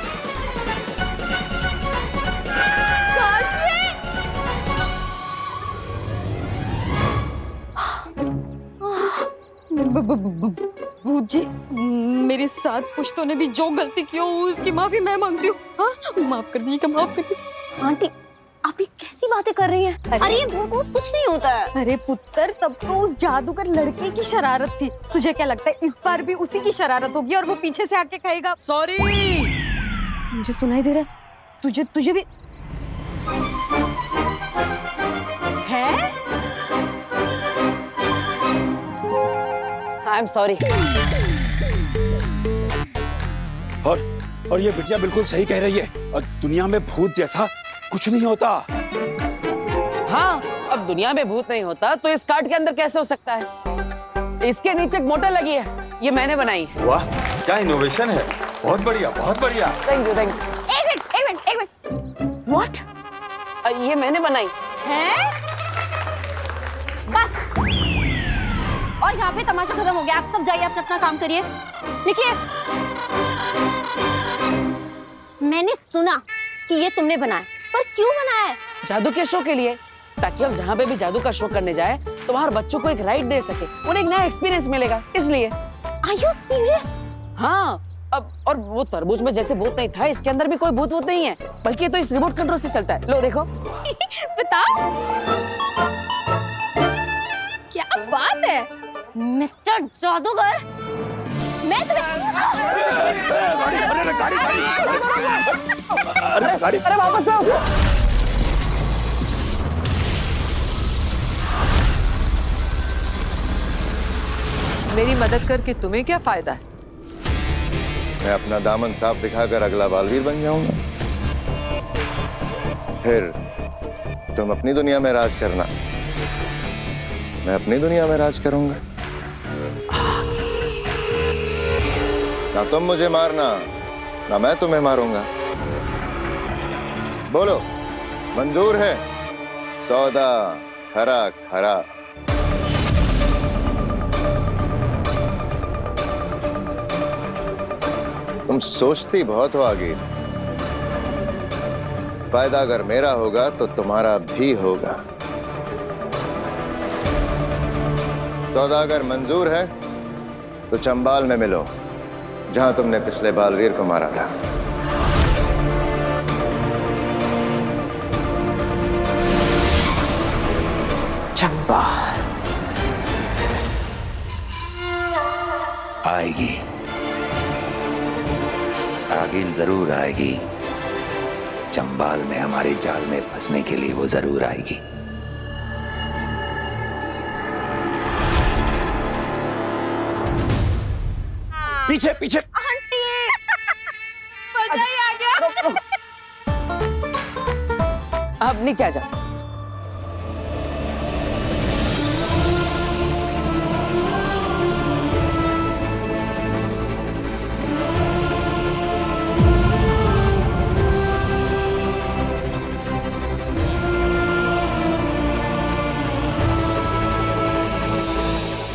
भूत जी, मेरे साथ पुश्तों ने भी जो गलती की हो उसकी माफी मैं मांगती हूँ। हाँ, माफ कर दीजिए, माफ कर दीजिए। आंटी आप ये कैसी बातें कर रही हैं? अरे ये भूत कुछ नहीं होता है। अरे पुत्र, तब तो उस जादूगर लड़के की शरारत थी। तुझे क्या लगता है इस बार भी उसी की शरारत होगी और वो पीछे से आके कहेगा सॉरी? मुझे सुनाई दे रहा है, तुझे भी है? I am sorry. और ये बिटिया बिल्कुल सही कह रही है। और दुनिया में भूत जैसा कुछ नहीं होता। हाँ, अब दुनिया में भूत नहीं होता तो इस कार्ड के अंदर कैसे हो सकता है? इसके नीचे एक मोटर लगी है, ये मैंने बनाई है। वाह, क्या इनोवेशन है। बहुत बढ़िया, बहुत बढ़िया। Thank you, thank you. एक मिनट। व्हाट? ये मैंने बनाई है? बस, और यहाँ पे तमाशा खत्म हो गया। आप सब जाइए, अपना काम करिए, निकलिए। मैंने सुना कि ये तुमने बनाया, पर क्यों बनाया है? जादू के शो के लिए, ताकि हम जहाँ पे भी जादू का शो करने जाए तो बाहर बच्चों को एक राइड दे सके, उन्हें एक नया एक्सपीरियंस मिलेगा, इसलिए। Are you serious? हाँ, अब और वो तरबूज में जैसे भूत नहीं था, इसके अंदर भी कोई भूत नहीं है, बल्कि ये तो इस रिमोट कंट्रोल से चलता है। लो देखो। बताओ, क्या बात है मिस्टर जादूगर। मैं अरे वापस आओ। मेरी मदद करके तुम्हें क्या फायदा है? मैं अपना दामन साफ दिखाकर अगला बालवीर बन जाऊंगा। फिर तुम अपनी दुनिया में राज करना, मैं अपनी दुनिया में राज करूंगा। ना तुम मुझे मारना, ना मैं तुम्हें मारूंगा। बोलो, मंजूर है? सौदा खरा खरा। तुम सोचती बहुत हो आगे। फायदा अगर मेरा होगा तो तुम्हारा भी होगा। सौदा अगर मंजूर है तो चंबाल में मिलो, जहां तुमने पिछले बालवीर को मारा था। चंबाल आएगी, आगिल जरूर आएगी। चंबाल में हमारे जाल में फंसने के लिए वो जरूर आएगी। पीछे पीछे। आंटी, मजा ही आ गया। अब नीचे आ जाओ।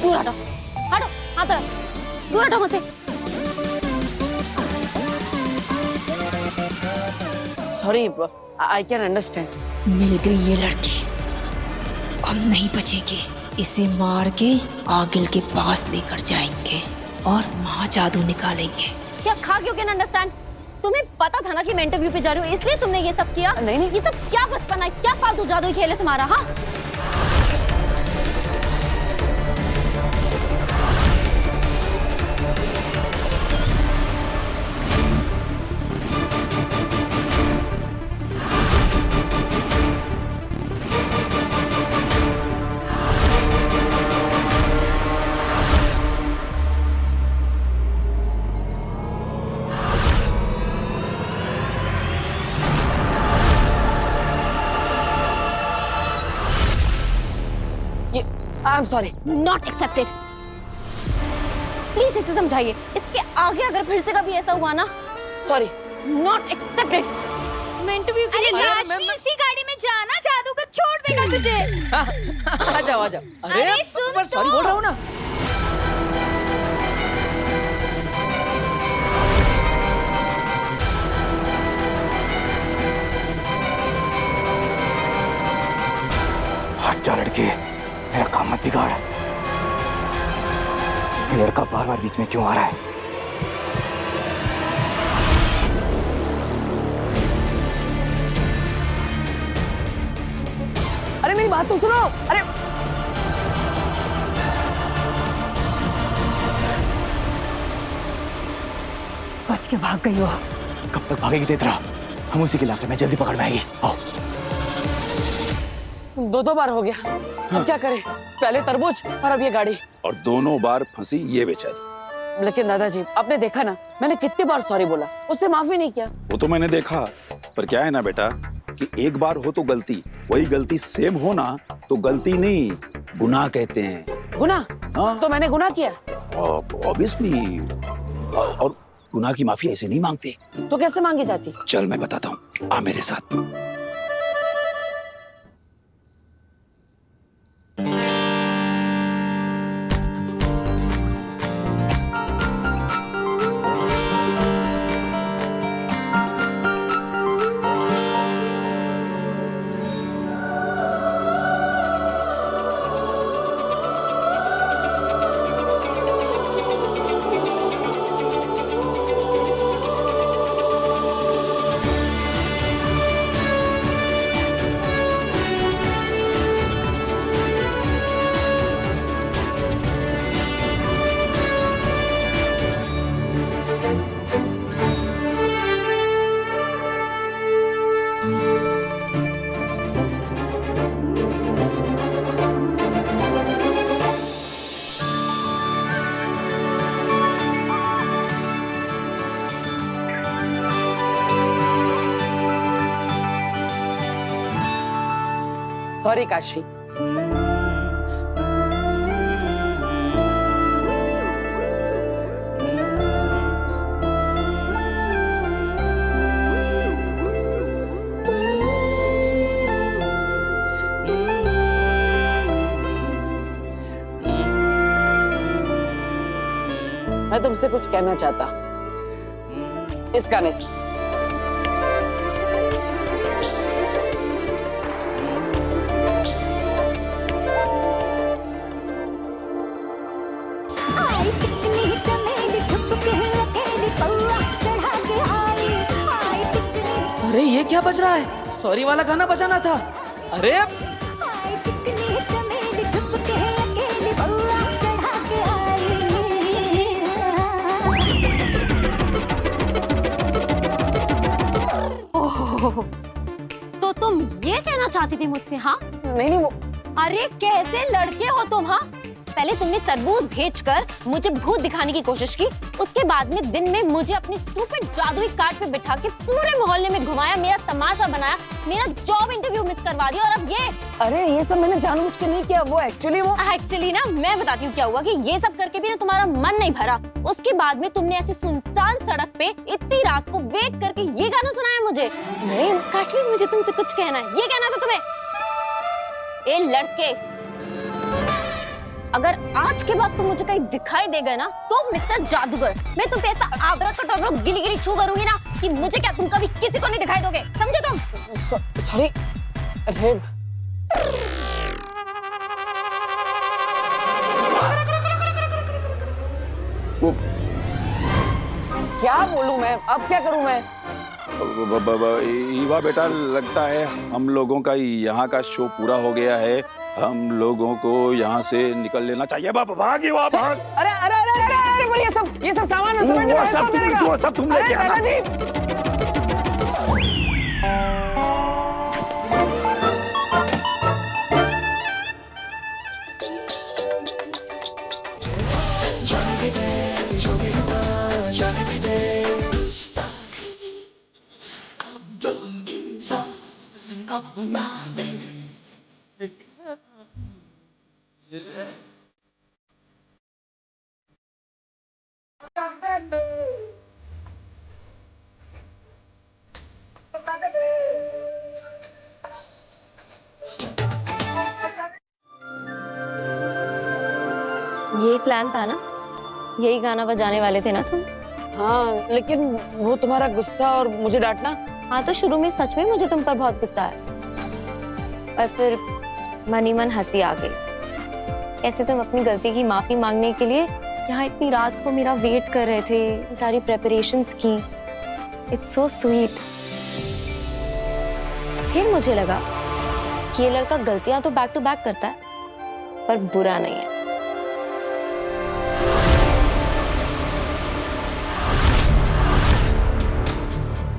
दूर हटो, हटो, हाथ रख, दूर हटो मुझसे। Sorry, I can understand. मिल गई ये लड़की, अब नहीं बचेगी। इसे मार के आगिल के पास लेकर जाएंगे। और महाजादू निकालेंगे। क्या खा क्यों कैन अंडरस्टैंड? तुम्हें पता था ना कि मैं इंटरव्यू पे जा रही हूँ, इसलिए तुमने ये सब किया? नहीं। ये सब क्या बचपन है, क्या फालतू जादू खेल है तुम्हारा? हाँ, I am sorry. Not accepted. Please इसे समझाइए, इसके आगे अगर फिर से कभी ऐसा हुआ ना, सॉरी। Not accepted. मैं इंटरव्यू के लिए काशवी, इसी गाड़ी में जाना, जादूगर छोड़ देगा तुझे। आ जाओ। अरे सुन तो। सॉरी बोल रहा हूँ ना। हट जा लड़के, मेरा काम मत बिगाड़। ये लड़का बार बार बीच में क्यों आ रहा है? अरे मेरी बात तो सुनो। अरे बच के भाग गई हो। कब तक भागेगी तेतरा? हम उसी के इलाके में, जल्दी पकड़ में आएगी। आओ। दो बार हो गया। अब क्या करें? पहले तरबूज और अब ये गाड़ी। और दोनों बार फंसी ये बेचारी। लेकिन दादाजी, आपने देखा ना मैंने कितनी बार सॉरी बोला, उससे माफी नहीं किया। वो तो मैंने देखा, पर क्या है ना बेटा कि एक बार हो तो गलती, वही गलती सेम हो ना तो गलती नहीं, गुनाह कहते हैं। गुनाह? हाँ। तो मैंने गुनाह किया? ऑब्वियसली। और गुनाह की माफी ऐसे नहीं मांगते। तो कैसे मांगी जाती? चल मैं बताता हूँ, आ मेरे साथ। सॉरी काशवी। मैं तुमसे कुछ कहना चाहता इस गाने से। अरे ये क्या बज रहा है? सॉरी वाला गाना बजाना था। अरे तो तुम ये कहना चाहती थी मुझसे? हाँ नहीं वो। अरे कैसे लड़के हो तुम? हाँ, पहले तुमने तरबूज भेजकर मुझे भूत दिखाने की कोशिश की, उसके बाद में दिन में मुझे अपनी स्टूपिड जादुई कार्ट पे बिठा के पूरे मोहल्ले में घुमाया, मेरा तमाशा बनाया, मेरा जॉब इंटरव्यू मिस करवा दिया, और अब ये। अरे ये सब मैंने जानबूझ के नहीं किया, वो एक्चुअली ना मैं बताती हूँ क्या हुआ कि ये सब करके भी ना तुम्हारा मन नहीं भरा। उसके बाद में तुमने ऐसी सुनसान सड़क पे इतनी रात को वेट करके ये गाना सुनाया मुझे। नहीं काशवी, मुझे तुमसे कुछ कहना है। ये कहना था तुम्हें? ए लड़के, अगर आज के बाद तुम मुझे कहीं दिखाई दे गए ना तो मिस्टर जादूगर, मैं तुम पे ऐसा आबरा गिली गिली छू करूंगी ना कि मुझे क्या तुम कभी किसी को नहीं दिखाई दोगे, समझे तुम? सॉरी। अरे वो क्या बोलूं मैं, अब क्या करूं मैं? ईवा बेटा, लगता है हम लोगों का यहाँ का शो पूरा हो गया है। हम लोगों को यहाँ से निकल लेना चाहिए। भाग ईवा, भाग। अरे अरे अरे अरे अरे बोलिए, ये सब सामान वो सब तुम लेके आना। दादाजी यही प्लान था ना, यही गाना बजाने वाले थे ना तुम? हाँ, लेकिन वो तुम्हारा गुस्सा और मुझे डांटना। हाँ, तो शुरू में सच में मुझे तुम पर बहुत गुस्सा आया, और फिर मन ही मन हंसी आ गई। कैसे तुम अपनी गलती की माफी मांगने के लिए यहाँ इतनी रात को मेरा वेट कर रहे थे, सारी प्रेपरेशंस की। It's so sweet. फिर मुझे लगा कि ये लड़का गलतियां तो बैक टू बैक करता है, पर बुरा नहीं है।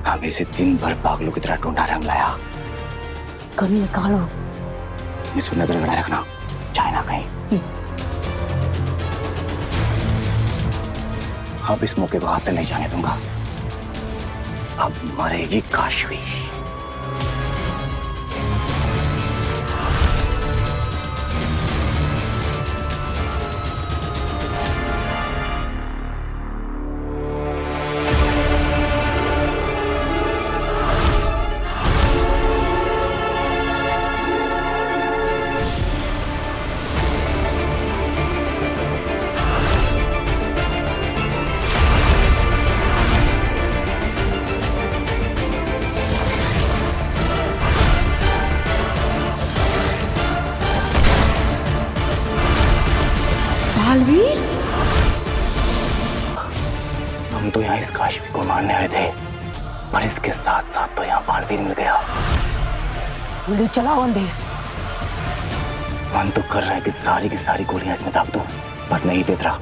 हम इसे दिन भर पागलों की तरह ढूंढा रंग लाया। कभी निकालो। इसको नजर गड़ा रखना, चाहे ना कहीं। अब इस मौके को हाथ से नहीं जाने दूंगा। अब मरेगी काशवी। बालवीर, हम तो यहाँ इस काशवी को मारने आए थे, पर इसके साथ साथ तो यहाँ बालवीर मिल गया। गोली चलाओ अंधेर। मन तो कर रहा है कि सारी की सारी गोलियां इसमें दाग दूं, पर नहीं बेतरा।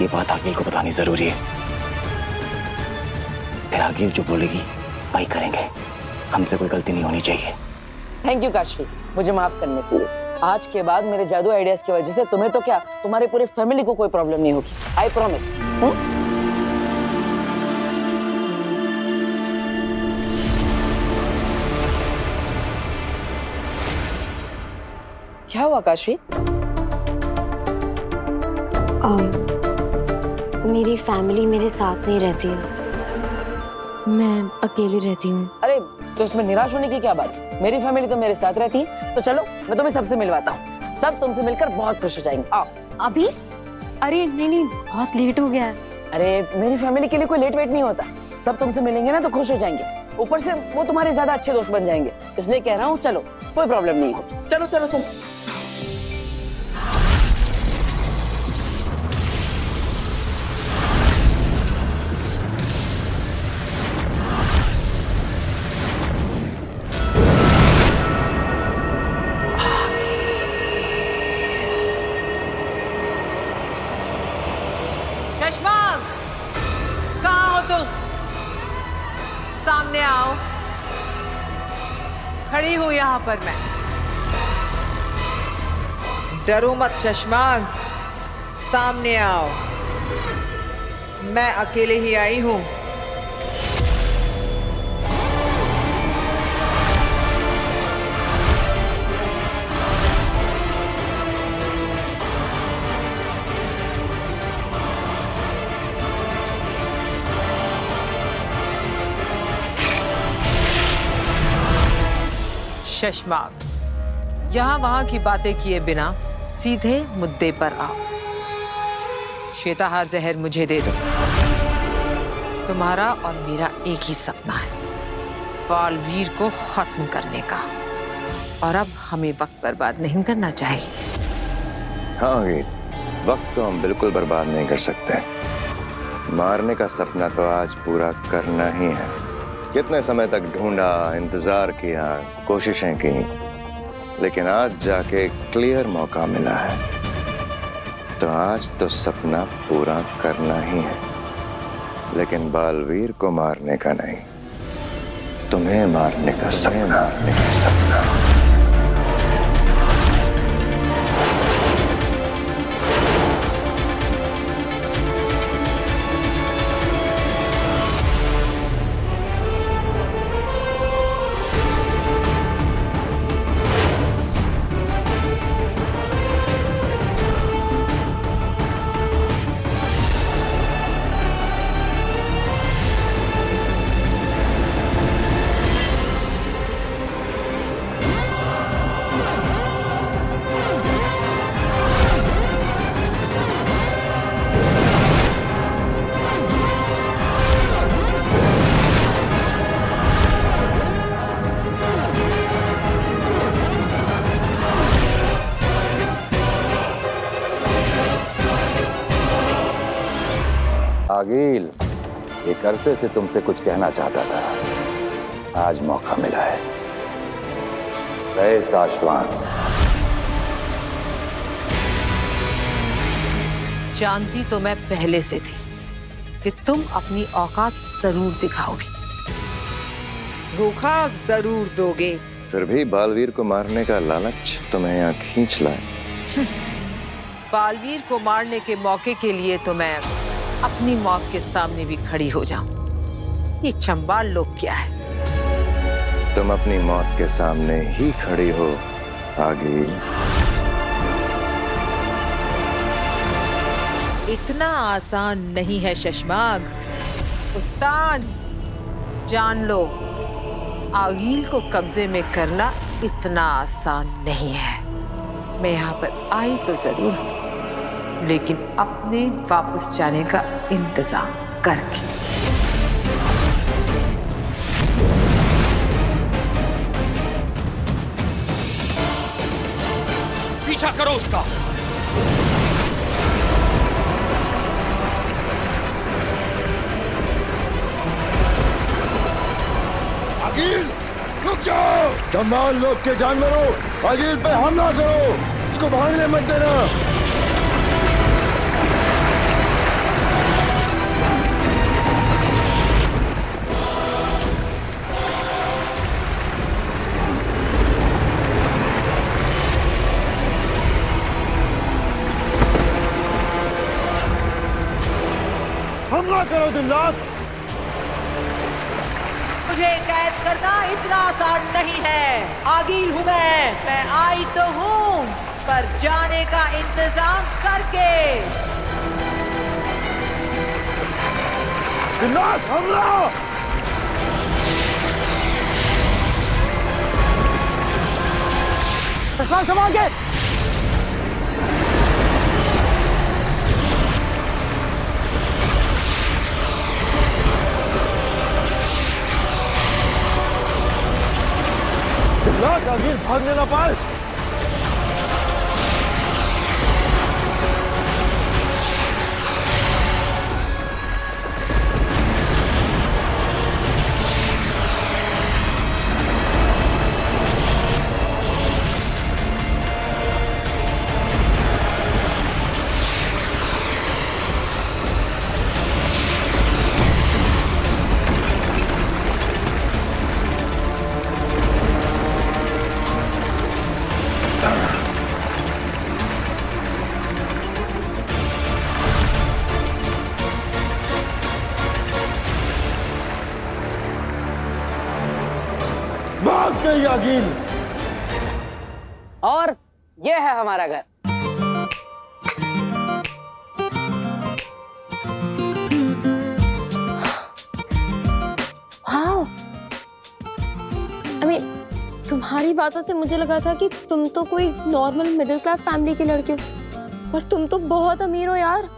ये बात आगिल को बतानी जरूरी है। फिर आगिल जो बोलेगी वही करेंगे। हमसे कोई गलती नहीं होनी चाहिए। थैंक यू काशवी, मुझे माफ करने के लिए। आज के बाद मेरे जादू आइडियाज की वजह से तुम्हें तो क्या, तुम्हारी पूरी फैमिली को कोई प्रॉब्लम नहीं होगी। I promise. क्या हुआ काशवी? मेरी फैमिली मेरे साथ नहीं रहती है, मैं अकेली रहती हूँ। अरे तो इसमें निराश होने की क्या बात? मेरी फैमिली तो मेरे साथ रहती है। तो चलो मैं तुम्हें सबसे मिलवाता हूँ। सब तुमसे मिलकर बहुत खुश हो जाएंगे। आओ। अभी? अरे नहीं, बहुत लेट हो गया है। अरे मेरी फैमिली के लिए कोई लेट वेट नहीं होता। सब तुमसे मिलेंगे ना तो खुश हो जाएंगे। ऊपर से वो तुम्हारे ज्यादा अच्छे दोस्त बन जाएंगे। इसलिए कह रहा हूँ, चलो कोई प्रॉब्लम नहीं हो। चलो चलो चलो। शशमांक, कहाँ हो तुम? सामने आओ। खड़ी हूं यहाँ पर मैं। डरो मत शशमांक, सामने आओ। मैं अकेले ही आई हूं। शशमांक, यहाँ वहां की बातें किए बिना सीधे मुद्दे पर आओ। श्वेताहार जहर मुझे दे दो। तुम्हारा और मेरा एक ही सपना है, बालवीर को खत्म करने का। और अब हमें वक्त बर्बाद नहीं करना चाहिए। हाँ गीत, वक्त तो हम बिल्कुल बर्बाद नहीं कर सकते। मारने का सपना तो आज पूरा करना ही है। कितने समय तक ढूंढा, इंतजार किया, कोशिशें की, लेकिन आज जाके क्लियर मौका मिला है, तो आज तो सपना पूरा करना ही है, लेकिन बालवीर को मारने का नहीं, तुम्हें मारने का सपना। आगिल, एक अरसे से तुमसे कुछ कहना चाहता था, आज मौका मिला है। गए साशवान। जानती तो मैं पहले से थी कि तुम अपनी औकात जरूर दिखाओगे, धोखा जरूर दोगे। फिर भी बालवीर को मारने का लालच तुम्हें यहाँ खींच लाए। बालवीर को मारने के मौके के लिए तो मैं अपनी मौत के सामने भी खड़ी हो जाऊं। ये चंबाल लोग क्या है? तुम अपनी मौत के सामने ही खड़ी हो आगिल। इतना आसान नहीं है शशमाग। उत्तान, जान लो, आगिल को कब्जे में करना इतना आसान नहीं है। मैं यहाँ पर आई तो जरूर हूँ, लेकिन अपने वापस जाने का इंतजाम करके। पीछा करो उसका। आगिल, रुक जाओ। चंबाल लोग के जानवरों, आगिल पे हमला करो, उसको भागने मत देना। हमला करो दिन रात। मुझे कैद करना इतना आसान नहीं है। आगिल हूँ मैं आई तो हूँ, पर जाने का इंतजाम करके। दिन रात हमला। संभाल के। आगिल भागने ना पाए। भाग गई आगिल। और ये है हमारा घर। वाओ, I mean, तुम्हारी बातों से मुझे लगा था कि तुम तो कोई नॉर्मल मिडिल क्लास फैमिली के लड़के हो, पर तुम तो बहुत अमीर हो यार।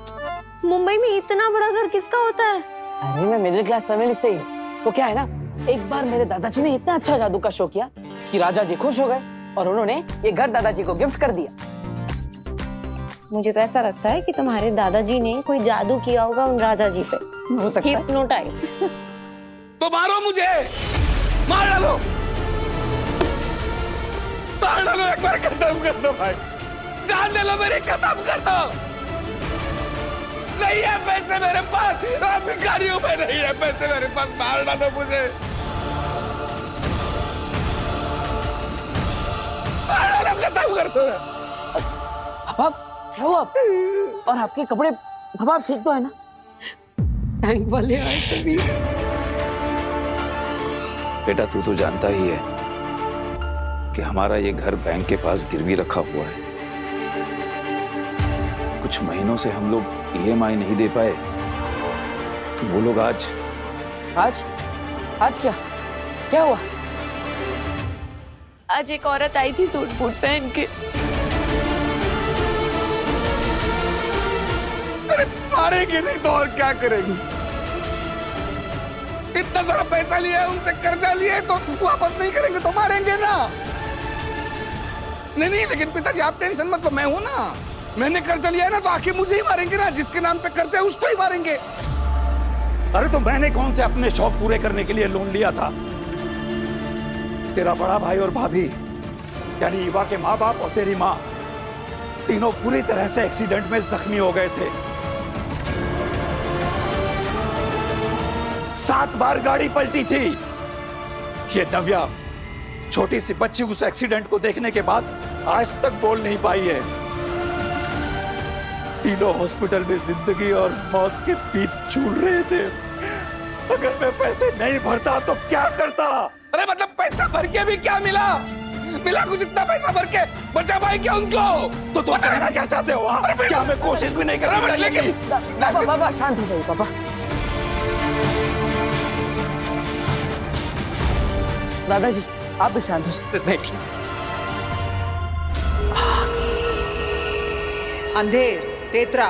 मुंबई में इतना बड़ा घर किसका होता है? अरे मैं मिडिल क्लास फैमिली से ही हूँ। तो क्या है ना, एक बार मेरे दादाजी ने इतना अच्छा जादू का शो किया कि राजा जी खुश हो गए और उन्होंने ये घर दादाजी को गिफ्ट कर दिया। मुझे तो ऐसा लगता है कि तुम्हारे दादाजी ने कोई जादू किया होगा उन राजा जी पे। हो सकता है। हिप्नोटाइज। तो मारो मुझे, मार डालो, मार डालो, एक बार खत्म कर दो भाई, जान ले लो मेरी, खत्म कर दो। नहीं है पैसे मेरे पास, भिखारी हूं मैं, नहीं है पैसे मेरे पास, मार डालो मुझे, मार डालो, खत्म कर दो। पापा क्या हुआ? और आपके कपड़े, पापा ठीक तो है ना? बैंक वाले आए तभी। बेटा तू तो जानता ही है कि हमारा ये घर बैंक के पास गिरवी रखा हुआ है। कुछ महीनों से हम लोग EMI नहीं दे पाए, तो वो लोग आज क्या हुआ? आज एक औरत आई थी सूट बूट पहन के। अरे मारेंगे नहीं तो और क्या करेंगे? इतना सारा पैसा लिया है उनसे, कर्जा लिया है, तो वापस नहीं करेंगे तो मारेंगे ना। नहीं, लेकिन पिताजी आप टेंशन मत लो, मैं हूं ना, मैंने कर्जा लिया है ना, तो आखिर मुझे ही मारेंगे ना, जिसके नाम पे कर्जा है उसको ही मारेंगे। अरे तो मैंने कौन से अपने शौक पूरे करने के लिए लोन लिया था? तेरा बड़ा भाई और भाभी यानी ईवा के माँ बाप और तेरी माँ, तीनों पूरी तरह से एक्सीडेंट में जख्मी हो गए थे। 7 बार गाड़ी पलटी थी। ये नव्या, छोटी सी बच्ची, उस एक्सीडेंट को देखने के बाद आज तक बोल नहीं पाई है। तीनों हॉस्पिटल में जिंदगी और मौत के बीच झूल रहे थे। अगर मैं पैसे नहीं भरता तो क्या करता? अरे मतलब पैसा भर के भी क्या मिला? मिला कुछ इतना पैसा भर के बचा पाए क्या उनको? तो तुम कहना क्या चाहते हो? क्या हमें कोशिश भी नहीं करनी चाहिए? पापा शांत हो जाइए पापा। दादाजी आप भी शांत हो, बैठिए। अंधेर, तेतरा,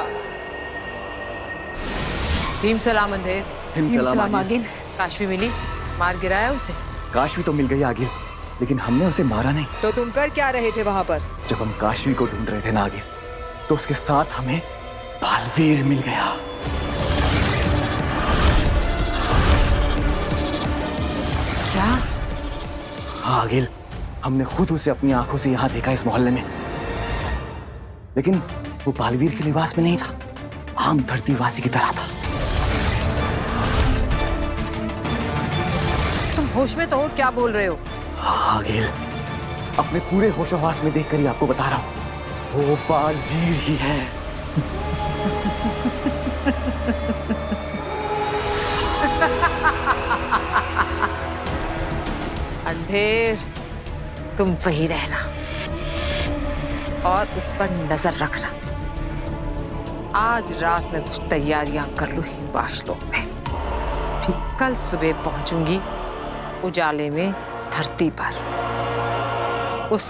भीम सलाम अंधेर। हिम सलाम आगे। काशवी मिली? मार गिराया उसे? काशवी तो मिल गई आगे, लेकिन हमने उसे मारा नहीं। तो तुम कर क्या रहे थे वहां पर? जब हम काशवी को ढूंढ रहे थे ना आगे, तो उसके साथ हमें बालवीर मिल गया। क्या? हाँ आगिल, हमने खुद उसे अपनी आंखों से यहाँ देखा इस मोहल्ले में, लेकिन वो बालवीर के लिबास में नहीं था, आम धरतीवासी की तरह था। तुम होश में तो हो? क्या बोल रहे हो? हाँ आगिल, अपने पूरे होशोहवास में देखकर ही आपको बता रहा हूँ, वो बालवीर ही है। अंधेर, तुम वही रहना और उस पर नजर रखना। आज रात में कुछ तैयारियां कर लूं हिमवाशलोक में, फिर कल सुबह पहुंचूंगी उजाले में धरती पर, उस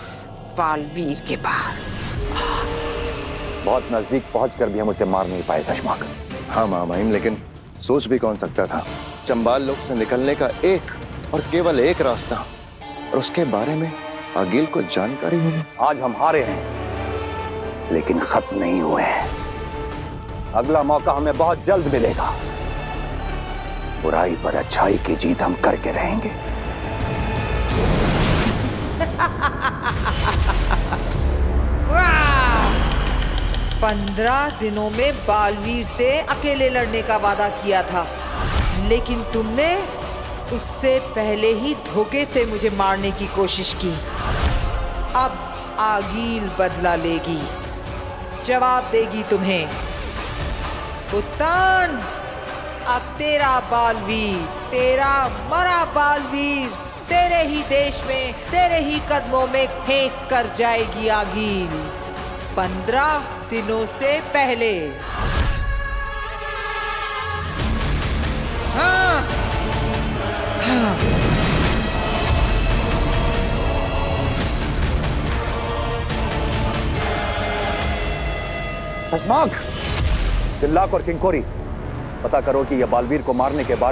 बालवीर के पास। बहुत नजदीक पहुंचकर भी हम उसे मार नहीं पाए सशमाक। हाँ मामाइम, लेकिन सोच भी कौन सकता था चंबाल लोक से निकलने का एक और केवल एक रास्ता, और उसके बारे में आगिल को जानकारी होगी। आज हम हारे हैं, लेकिन खत्म नहीं हुए हैं। अगला मौका हमें बहुत जल्द मिलेगा। बुराई पर अच्छाई की जीत हम करके रहेंगे। वाह! 15 दिनों में बालवीर से अकेले लड़ने का वादा किया था, लेकिन तुमने उससे पहले ही धोखे से मुझे मारने की कोशिश की। अब आगील बदला लेगी, जवाब देगी तुम्हें। उत्तान, अब तेरा बालवीर, तेरा मरा बालवीर तेरे ही देश में, तेरे ही कदमों में फेंक कर जाएगी आगील, 15 दिनों से पहले। हाँ। शशमाक, तिल्लाक और किंकोरी, पता करो कि यह बालवीर को मारने के बाद